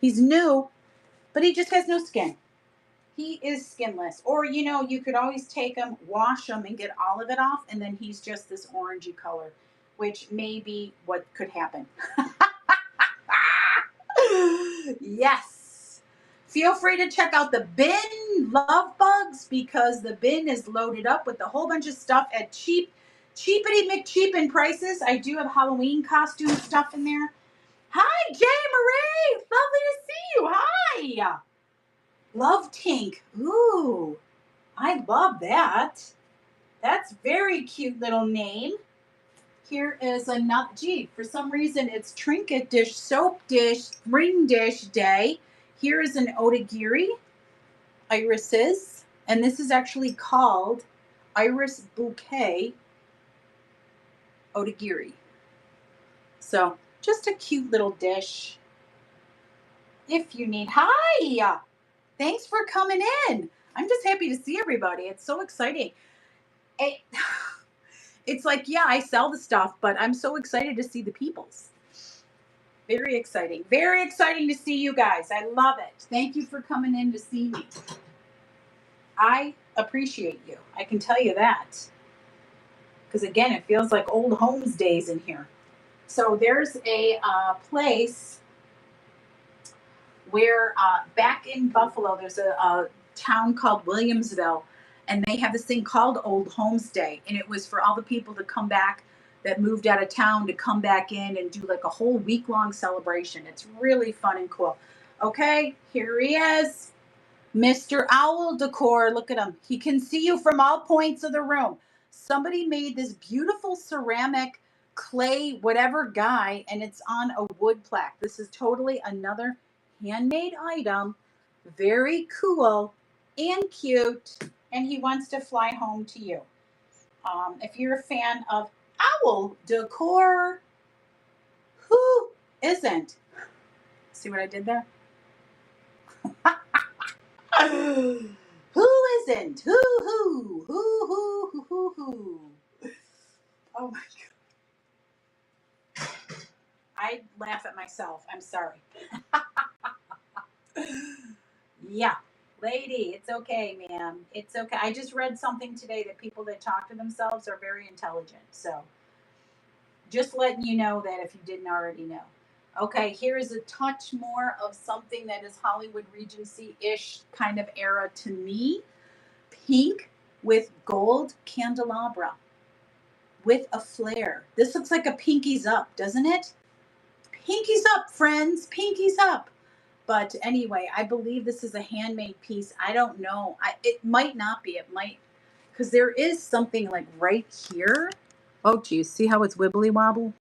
He's new, but he just has no skin. He is skinless. Or, you could always take him, wash him, and get all of it off, and then he's just this orangey color, which may be what could happen. Yes. Feel free to check out the bin, Love Bugs, because the bin is loaded up with a whole bunch of stuff at cheapity McCheapin prices. I do have Halloween costume stuff in there. Hi, Jay Marie. Lovely to see you. Hi. Love Tink. Ooh, I love that. That's very cute little name. Here is another. Gee, for some reason it's trinket dish, soap dish, ring dish day. Here is an Otagiri, irises, and this is actually called Iris Bouquet Otagiri. So just a cute little dish. If you need. Hi! Thanks for coming in. I'm just happy to see everybody. It's so exciting. It's like, yeah, I sell the stuff, but I'm so excited to see the peoples. Very exciting. Very exciting to see you guys. I love it. Thank you for coming in to see me. I appreciate you. I can tell you that. Because again, it feels like old homes days in here. So there's a place where back in Buffalo, there's a town called Williamsville, and they have this thing called Old Homes Day, and it was for all the people to come back that moved out of town to come back in and do like a whole week-long celebration. It's really fun and cool. Okay, here he is. Mr. Owl Decor, look at him. He can see you from all points of the room. Somebody made this beautiful ceramic clay, whatever guy, and it's on a wood plaque. This is totally another handmade item. Very cool and cute. And he wants to fly home to you. If you're a fan of Owl Decor, who isn't? See what I did there? Who isn't? Who? Oh my God. I laugh at myself. I'm sorry. Yeah. Lady, it's okay, ma'am. It's okay. I just read something today that people that talk to themselves are very intelligent. So just letting you know that if you didn't already know. Okay, here's a touch more of something that is Hollywood Regency-ish kind of era to me. Pink with gold candelabra with a flare. This looks like a pinkies up, doesn't it? Pinkies up, friends. Pinkies up. But anyway, I believe this is a handmade piece. I don't know. It might not be. It might, because there is something like right here. Oh, geez. See how it's wibbly wobble?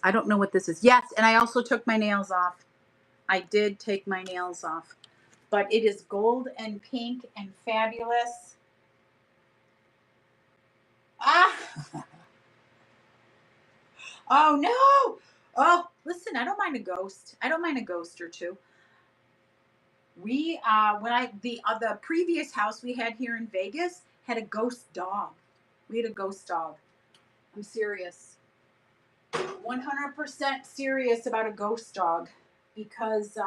I don't know what this is. Yes, and I also took my nails off. I did take my nails off. But it is gold and pink and fabulous. Ah! Oh, no! Oh, listen, I don't mind a ghost. I don't mind a ghost or two. We the previous house we had here in Vegas had a ghost dog. We had a ghost dog. I'm serious. 100% serious about a ghost dog because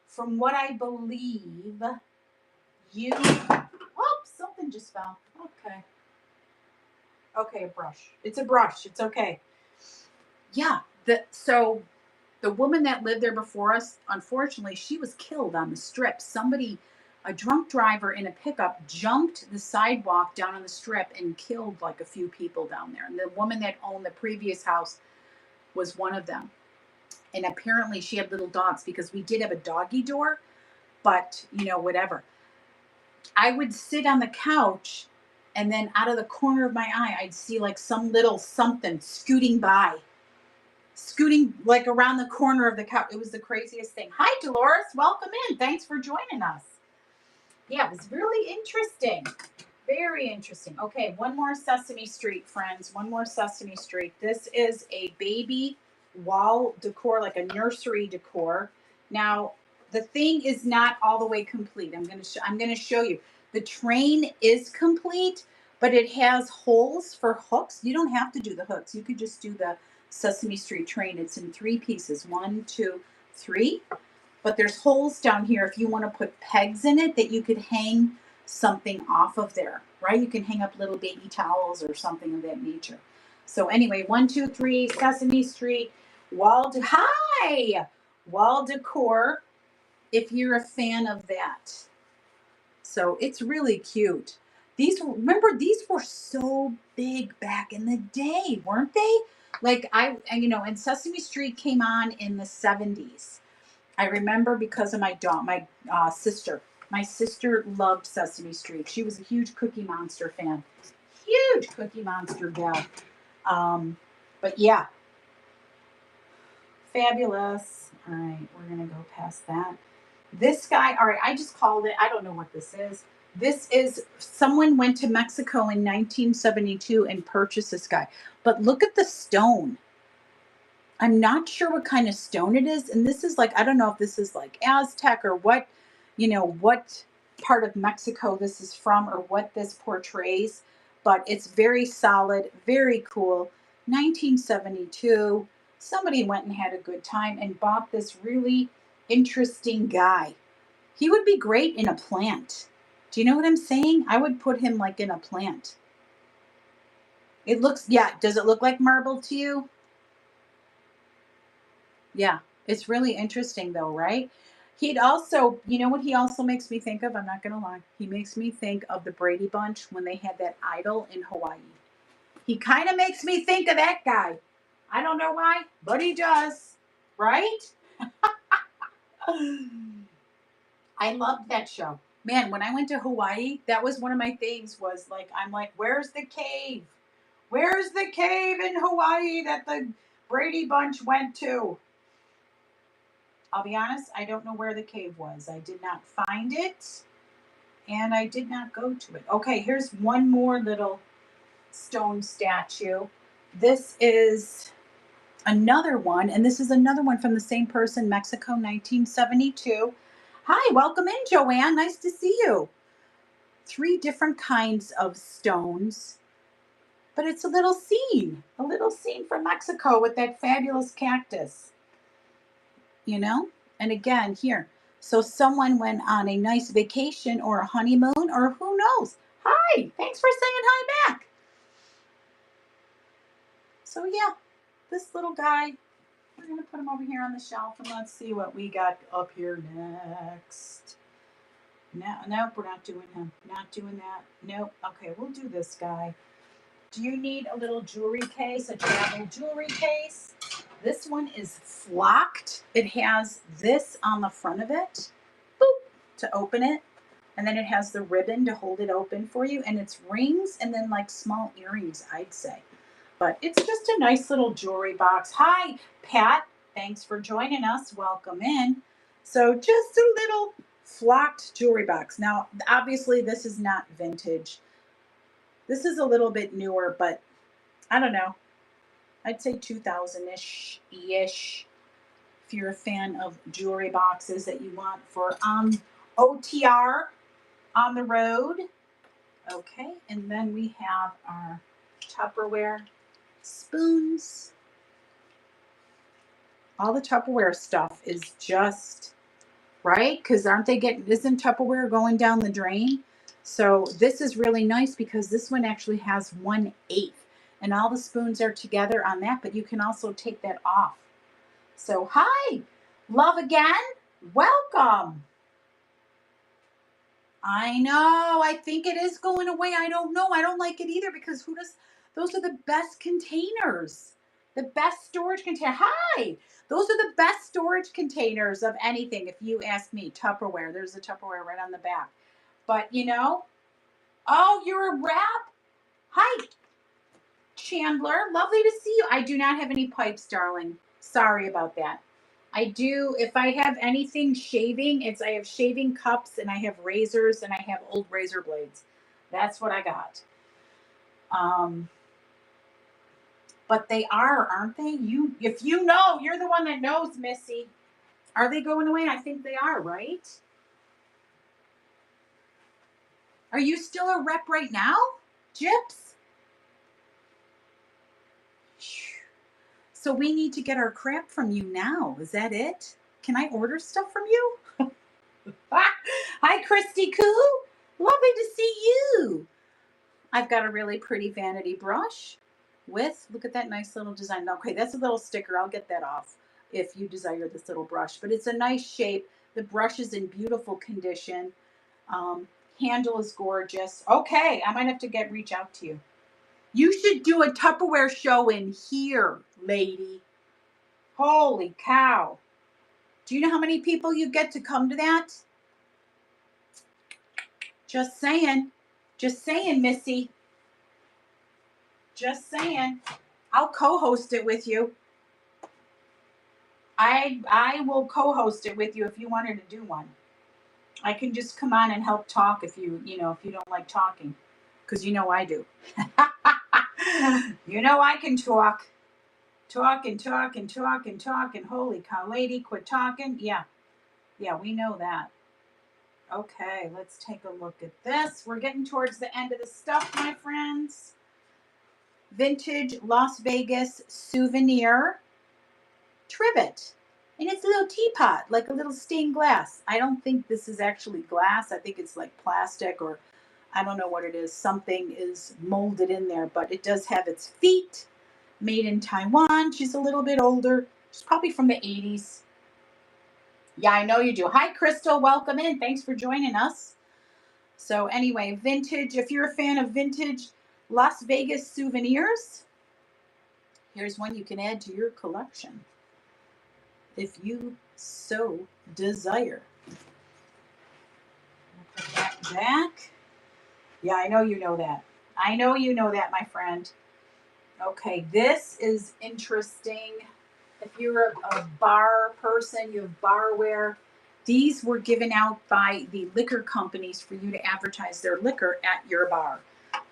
from what I believe, something just fell. Okay. Okay, a brush. It's a brush. It's okay. Yeah. So the woman that lived there before us, unfortunately, she was killed on the strip. A drunk driver in a pickup jumped the sidewalk down on the strip and killed like a few people down there. And the woman that owned the previous house was one of them. And apparently she had little dogs because we did have a doggy door, but whatever. I would sit on the couch and then out of the corner of my eye, I'd see like some little something scooting like around the corner of the couch. It was the craziest thing. Hi, Dolores. Welcome in. Thanks for joining us. Yeah, it was really interesting. Very interesting. Okay, one more Sesame Street, friends. One more Sesame Street. This is a baby wall decor, like a nursery decor. Now, the thing is not all the way complete. I'm gonna show you. The train is complete, but it has holes for hooks. You don't have to do the hooks. You could just do the Sesame Street train. It's in 3 pieces. 1, 2, 3. But there's holes down here if you want to put pegs in it that you could hang something off of there, right? You can hang up little baby towels or something of that nature. So anyway, 1, 2, 3, Sesame Street, wall decor, if you're a fan of that. So it's really cute. These were so big back in the day, weren't they? Like and Sesame Street came on in the 70s. I remember because of my sister. My sister loved Sesame Street. She was a huge Cookie Monster fan. Huge Cookie Monster gal. But yeah. Fabulous. All right, we're going to go past that. This guy, all right, I just called it. I don't know what this is. This is, someone went to Mexico in 1972 and purchased this guy. But look at the stone. I'm not sure what kind of stone it is. And this is like, I don't know if this is like Aztec or what part of Mexico this is from or what this portrays. But it's very solid, very cool. 1972. Somebody went and had a good time and bought this really interesting guy. He would be great in a plant. Do you know what I'm saying? I would put him like in a plant. Does it look like marble to you? Yeah, it's really interesting though, right? He'd also, you know what he also makes me think of? I'm not going to lie. He makes me think of the Brady Bunch when they had that idol in Hawaii. He kind of makes me think of that guy. I don't know why, but he does, right? I loved that show. Man, when I went to Hawaii, that was one of my things was like, I'm like, where's the cave? Where's the cave in Hawaii that the Brady Bunch went to? I'll be honest, I don't know where the cave was. I did not find it and I did not go to it. Okay, here's one more little stone statue. This is another one, and this is another one from the same person, Mexico, 1972. Hi, welcome in, Joanne. Nice to see you. 3 different kinds of stones, but it's a little scene from Mexico with that fabulous cactus, you know? And again, here. So someone went on a nice vacation or a honeymoon, or who knows? Hi, thanks for saying hi back. So yeah, this little guy, we're going to put him over here on the shelf and let's see what we got up here next. No, nope, we're not doing him. Not doing that. Nope. Okay, we'll do this guy. Do you need a little jewelry case, a travel jewelry case? This one is flocked. It has this on the front of it, boop, to open it. And then it has the ribbon to hold it open for you. And it's rings and then like small earrings, I'd say. But it's just a nice little jewelry box. Hi, Pat. Thanks for joining us. Welcome in. So just a little flocked jewelry box. Now, obviously, this is not vintage. This is a little bit newer, but I don't know. I'd say 2000-ish. If you're a fan of jewelry boxes that you want for OTR on the road. Okay, and then we have our Tupperware spoons. All the Tupperware stuff is just right because isn't Tupperware going down the drain? So this is really nice because this one actually has 1/8 and all the spoons are together on that, but you can also take that off. So hi, love again, welcome. I know, I think it is going away. I don't know. I don't like it either because those are the best containers. The best storage container. Hi, those are the best storage containers of anything. If you ask me, Tupperware, there's a Tupperware right on the back. But oh, you're a wrap. Hi, Chandler. Lovely to see you. I do not have any pipes, darling. Sorry about that. I do, if I have anything shaving, I have shaving cups and I have razors and I have old razor blades. That's what I got. But they aren't they? If you know, you're the one that knows, Missy. Are they going away? I think they are, right? Are you still a rep right now, Gyps? So we need to get our crap from you now. Is that it? Can I order stuff from you? Hi, Christy Koo. Lovely to see you. I've got a really pretty vanity brush look at that nice little design. Okay, that's a little sticker. I'll get that off if you desire this little brush. But it's a nice shape. The brush is in beautiful condition. Handle is gorgeous. Okay, I might have to reach out to you. You should do a Tupperware show in here, lady. Holy cow. Do you know how many people you get to come to that? Just saying. Just saying, Missy. Just saying. I'll co-host it with you. I will co-host it with you if you wanted to do one. I can just come on and help talk if you don't like talking. Because I do. I can talk. Talk and talk and talk and talk and holy cow, lady, quit talking. Yeah, we know that. Okay, let's take a look at this. We're getting towards the end of the stuff, my friends. Vintage Las Vegas souvenir trivet. And it's a little teapot, like a little stained glass. I don't think this is actually glass. I think it's like plastic or I don't know what it is. Something is molded in there, but it does have its feet. Made in Taiwan. She's a little bit older. She's probably from the 80s. Yeah, I know you do. Hi, Crystal. Welcome in. Thanks for joining us. So anyway, vintage. If you're a fan of vintage Las Vegas souvenirs, here's one you can add to your collection if you so desire. Put that back. Yeah, I know you know that. I know you know that, my friend. Okay, this is interesting. If you're a bar person, you have barware. These were given out by the liquor companies for you to advertise their liquor at your bar.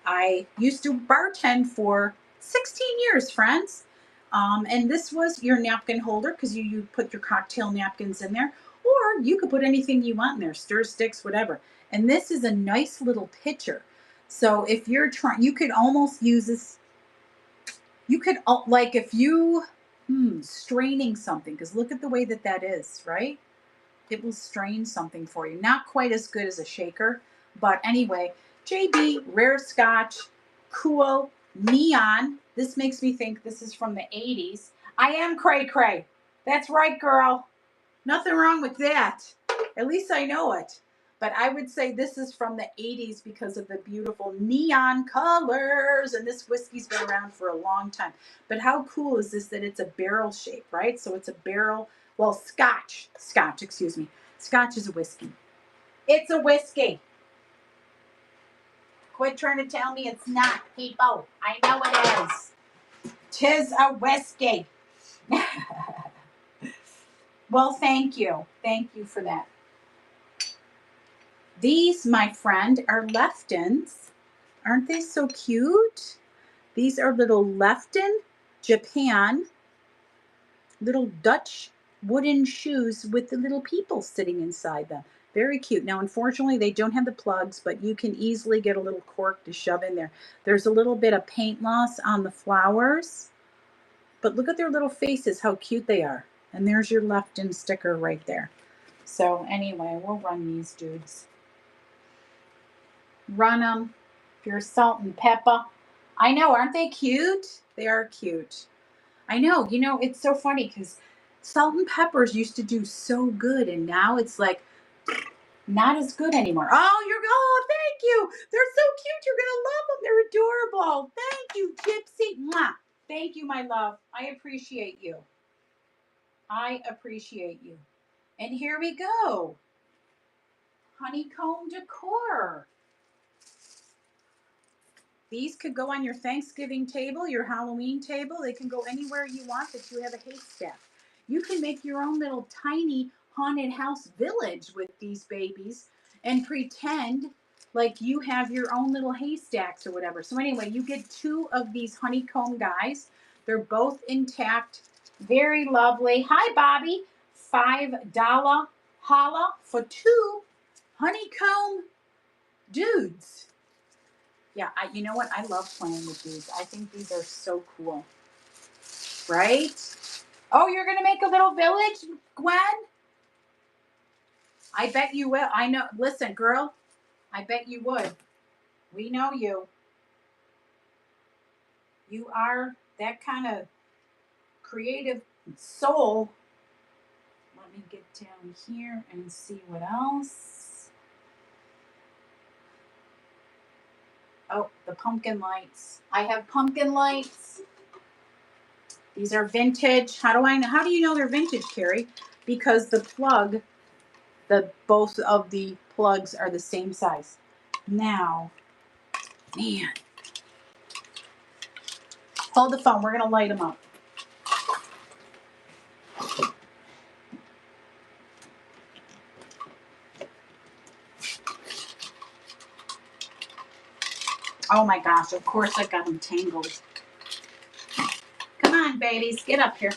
I used to bartend for 16 years, friends. And this was your napkin holder because you put your cocktail napkins in there, or you could put anything you want in there, stir sticks, whatever. And this is a nice little pitcher. So if you're trying, you could almost use this. You could, like, if you straining something, because look at the way that that is, right? It will strain something for you. Not quite as good as a shaker, but anyway, JB, rare scotch, cool, neon. This makes me think this is from the 80s. I am cray cray. That's right, girl. Nothing wrong with that. At least I know it. But I would say this is from the 80s because of the beautiful neon colors. And this whiskey's been around for a long time. But how cool is this that it's a barrel shape, right? So it's a barrel, well, scotch, excuse me. Scotch is a whiskey. It's a whiskey. Quit trying to tell me it's not, people. I know it is. 'Tis a whiskey. Well, thank you. Thank you for that. These, my friend, are Leftons. Aren't they so cute? These are little Lefton, Japan, little Dutch wooden shoes with the little people sitting inside them. Very cute. Now, unfortunately, they don't have the plugs, but you can easily get a little cork to shove in there. There's a little bit of paint loss on the flowers, but look at their little faces, how cute they are. And there's your Lefton sticker right there. So anyway, we'll run these dudes. Run them. If you're salt and pepper. I know, aren't they cute? They are cute. I know, it's so funny because salt and peppers used to do so good, and now it's like not as good anymore. Oh, thank you. They're so cute. You're gonna love them. They're adorable. Thank you, Gypsy. Mwah. Thank you, my love. I appreciate you. I appreciate you. And here we go. Honeycomb decor. These could go on your Thanksgiving table, your Halloween table. They can go anywhere you want that you have a haystack. You can make your own little tiny haunted house village with these babies and pretend like you have your own little haystacks or whatever. So anyway, you get 2 of these honeycomb guys. They're both intact. Very lovely. Hi, Bobby. $5 holla for 2 honeycomb dudes. Yeah, you know what? I love playing with these. I think these are so cool. Right? Oh, you're going to make a little village, Gwen? I bet you will. I know. Listen, girl, I bet you would. We know you. You are that kind of creative soul. Let me get down here and see what else. Oh, the pumpkin lights. I have pumpkin lights. These are vintage. How do you know they're vintage, Carrie? Because both of the plugs are the same size. Now, man. Hold the phone. We're going to light them up. Oh my gosh, of course I got them tangled. Come on, babies, get up here.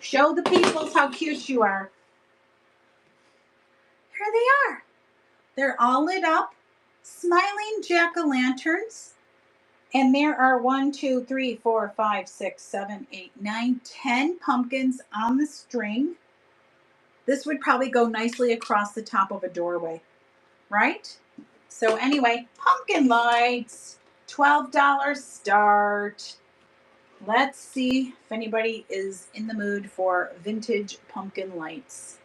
Show the peoples how cute you are. Here they are. They're all lit up, smiling jack-o'-lanterns. And there are 1, 2, 3, 4, 5, 6, 7, 8, 9, 10 pumpkins on the string. This would probably go nicely across the top of a doorway, right? So anyway, pumpkin lights, $12 start. Let's see if anybody is in the mood for vintage pumpkin lights.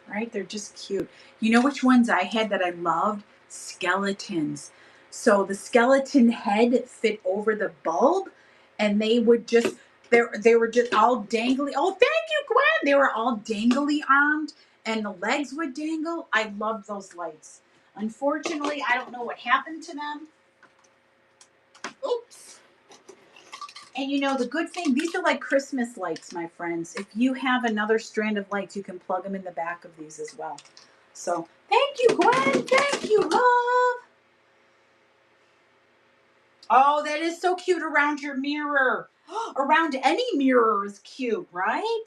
Right? They're just cute. You know which ones I had that I loved? Skeletons. So the skeleton head fit over the bulb, and they were just all dangly. Oh, thank you, Gwen. They were all dangly armed, and the legs would dangle. I loved those lights. Unfortunately, I don't know what happened to them. Oops. And you know, the good thing, these are like Christmas lights, my friends. If you have another strand of lights, you can plug them in the back of these as well. So thank you, Gwen. Thank you, love. Oh, that is so cute around your mirror. Around any mirror is cute, right?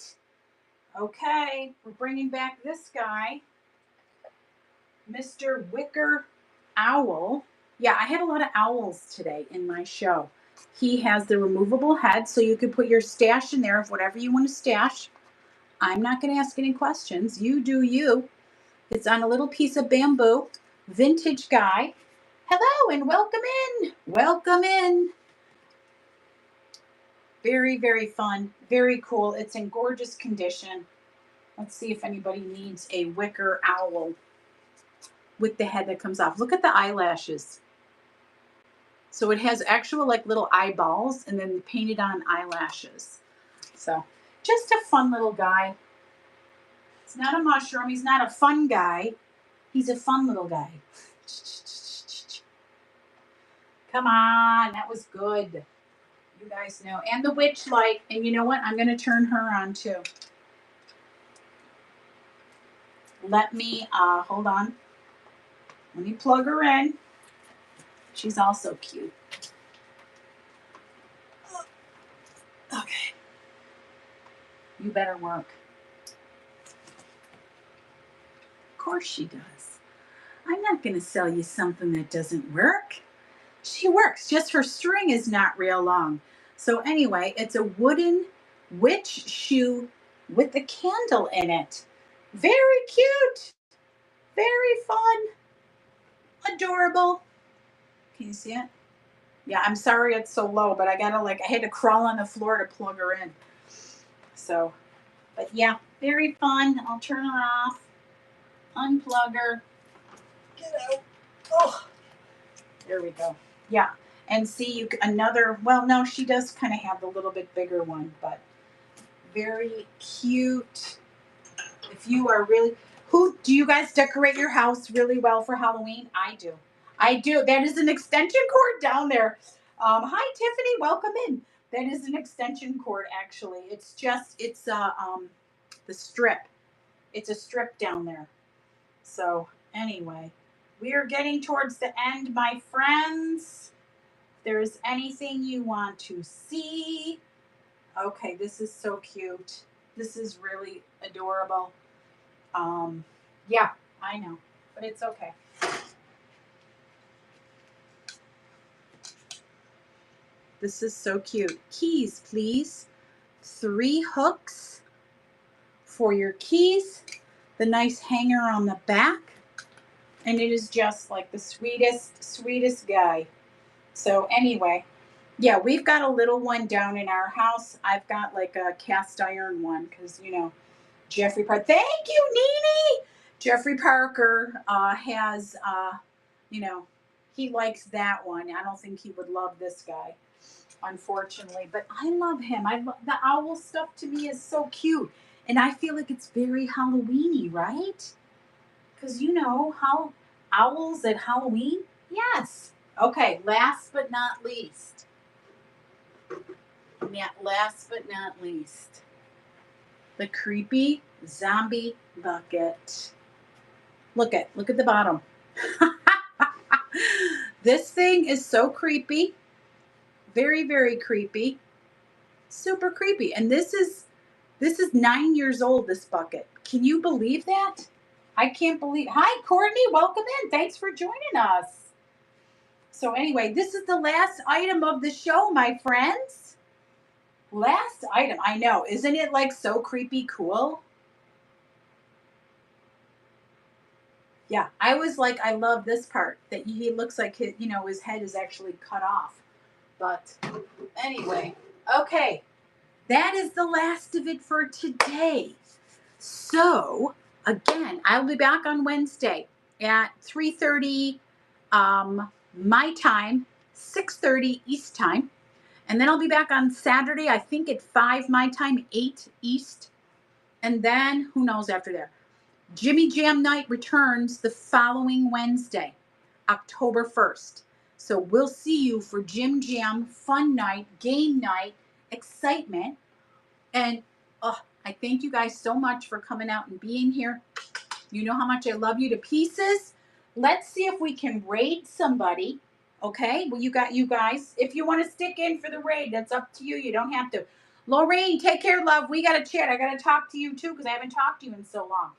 Okay, we're bringing back this guy, Mr. Wicker Owl. Yeah, I had a lot of owls today in my show. He has the removable head, so you can put your stash in there of whatever you want to stash. I'm not going to ask any questions. You do you. It's on a little piece of bamboo. Vintage guy. Hello and welcome in. Welcome in. Very, very fun. Very cool. It's in gorgeous condition. Let's see if anybody needs a wicker owl with the head that comes off. Look at the eyelashes. So it has actual like little eyeballs and then painted on eyelashes. So just a fun little guy. It's not a mushroom. He's not a fun guy. He's a fun little guy. Come on. That was good. You guys know. And the witch light. And you know what? I'm going to turn her on too. Let me, hold on. Let me plug her in. She's also cute. Okay. You better work. Of course she does. I'm not going to sell you something that doesn't work. She works, just her string is not real long. So anyway, it's a wooden witch shoe with a candle in it. Very cute. Very fun. Adorable. Can you see it? Yeah, I'm sorry it's so low, but I had to crawl on the floor to plug her in. So, but yeah, very fun. I'll turn her off. Unplug her. Get out. Oh, there we go. Yeah. And see, well, no, she does kind of have the little bit bigger one, but very cute. If you are really, do you guys decorate your house really well for Halloween? I do. I do. That is an extension cord down there. Hi, Tiffany. Welcome in. That is an extension cord, actually. It's the strip. It's a strip down there. So anyway, we are getting towards the end, my friends. If there's anything you want to see. Okay, this is so cute. This is really adorable. Yeah, I know, but it's okay. This is so cute. Keys, please. 3 hooks for your keys. The nice hanger on the back. And it is just like the sweetest, sweetest guy. So anyway, yeah, we've got a little one down in our house. I've got like a cast iron one because, you know, Jeffrey Parker. Thank you, Nene. Jeffrey Parker has, you know, he likes that one. I don't think he would love this guy, unfortunately. But I love him. The owl stuff to me is so cute. And I feel like it's very Halloween-y, right? Because, you know, how owls at Halloween? Yes. Okay, last but not least. Yeah, last but not least. The creepy zombie bucket. Look at the bottom. This thing is so creepy. Very, very creepy. Super creepy. And this is 9 years old, this bucket. Can you believe that? I can't believe. Hi, Courtney. Welcome in. Thanks for joining us. So anyway, this is the last item of the show, my friends. Last item. I know. Isn't it like so creepy cool? Yeah, I was like, I love this part that he looks like his head is actually cut off. But anyway, okay, that is the last of it for today. So again, I'll be back on Wednesday at 3:30 my time, 6:30 East time. And then I'll be back on Saturday, I think at 5 my time, 8 East. And then who knows after there. Jimmy Jam Night returns the following Wednesday, October 1st. So we'll see you for Jim Jam, fun night, game night, excitement. And I thank you guys so much for coming out and being here. You know how much I love you to pieces. Let's see if we can raid somebody. Okay? Well, you got you guys. If you want to stick in for the raid, that's up to you. You don't have to. Lorraine, take care, love. We got to chat. I got to talk to you too because I haven't talked to you in so long.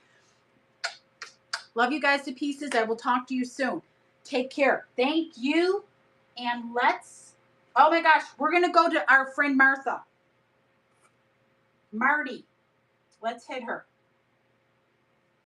Love you guys to pieces. I will talk to you soon. Take care. Thank you. And let's, oh my gosh, we're going to go to our friend Martha. Marty. Let's hit her.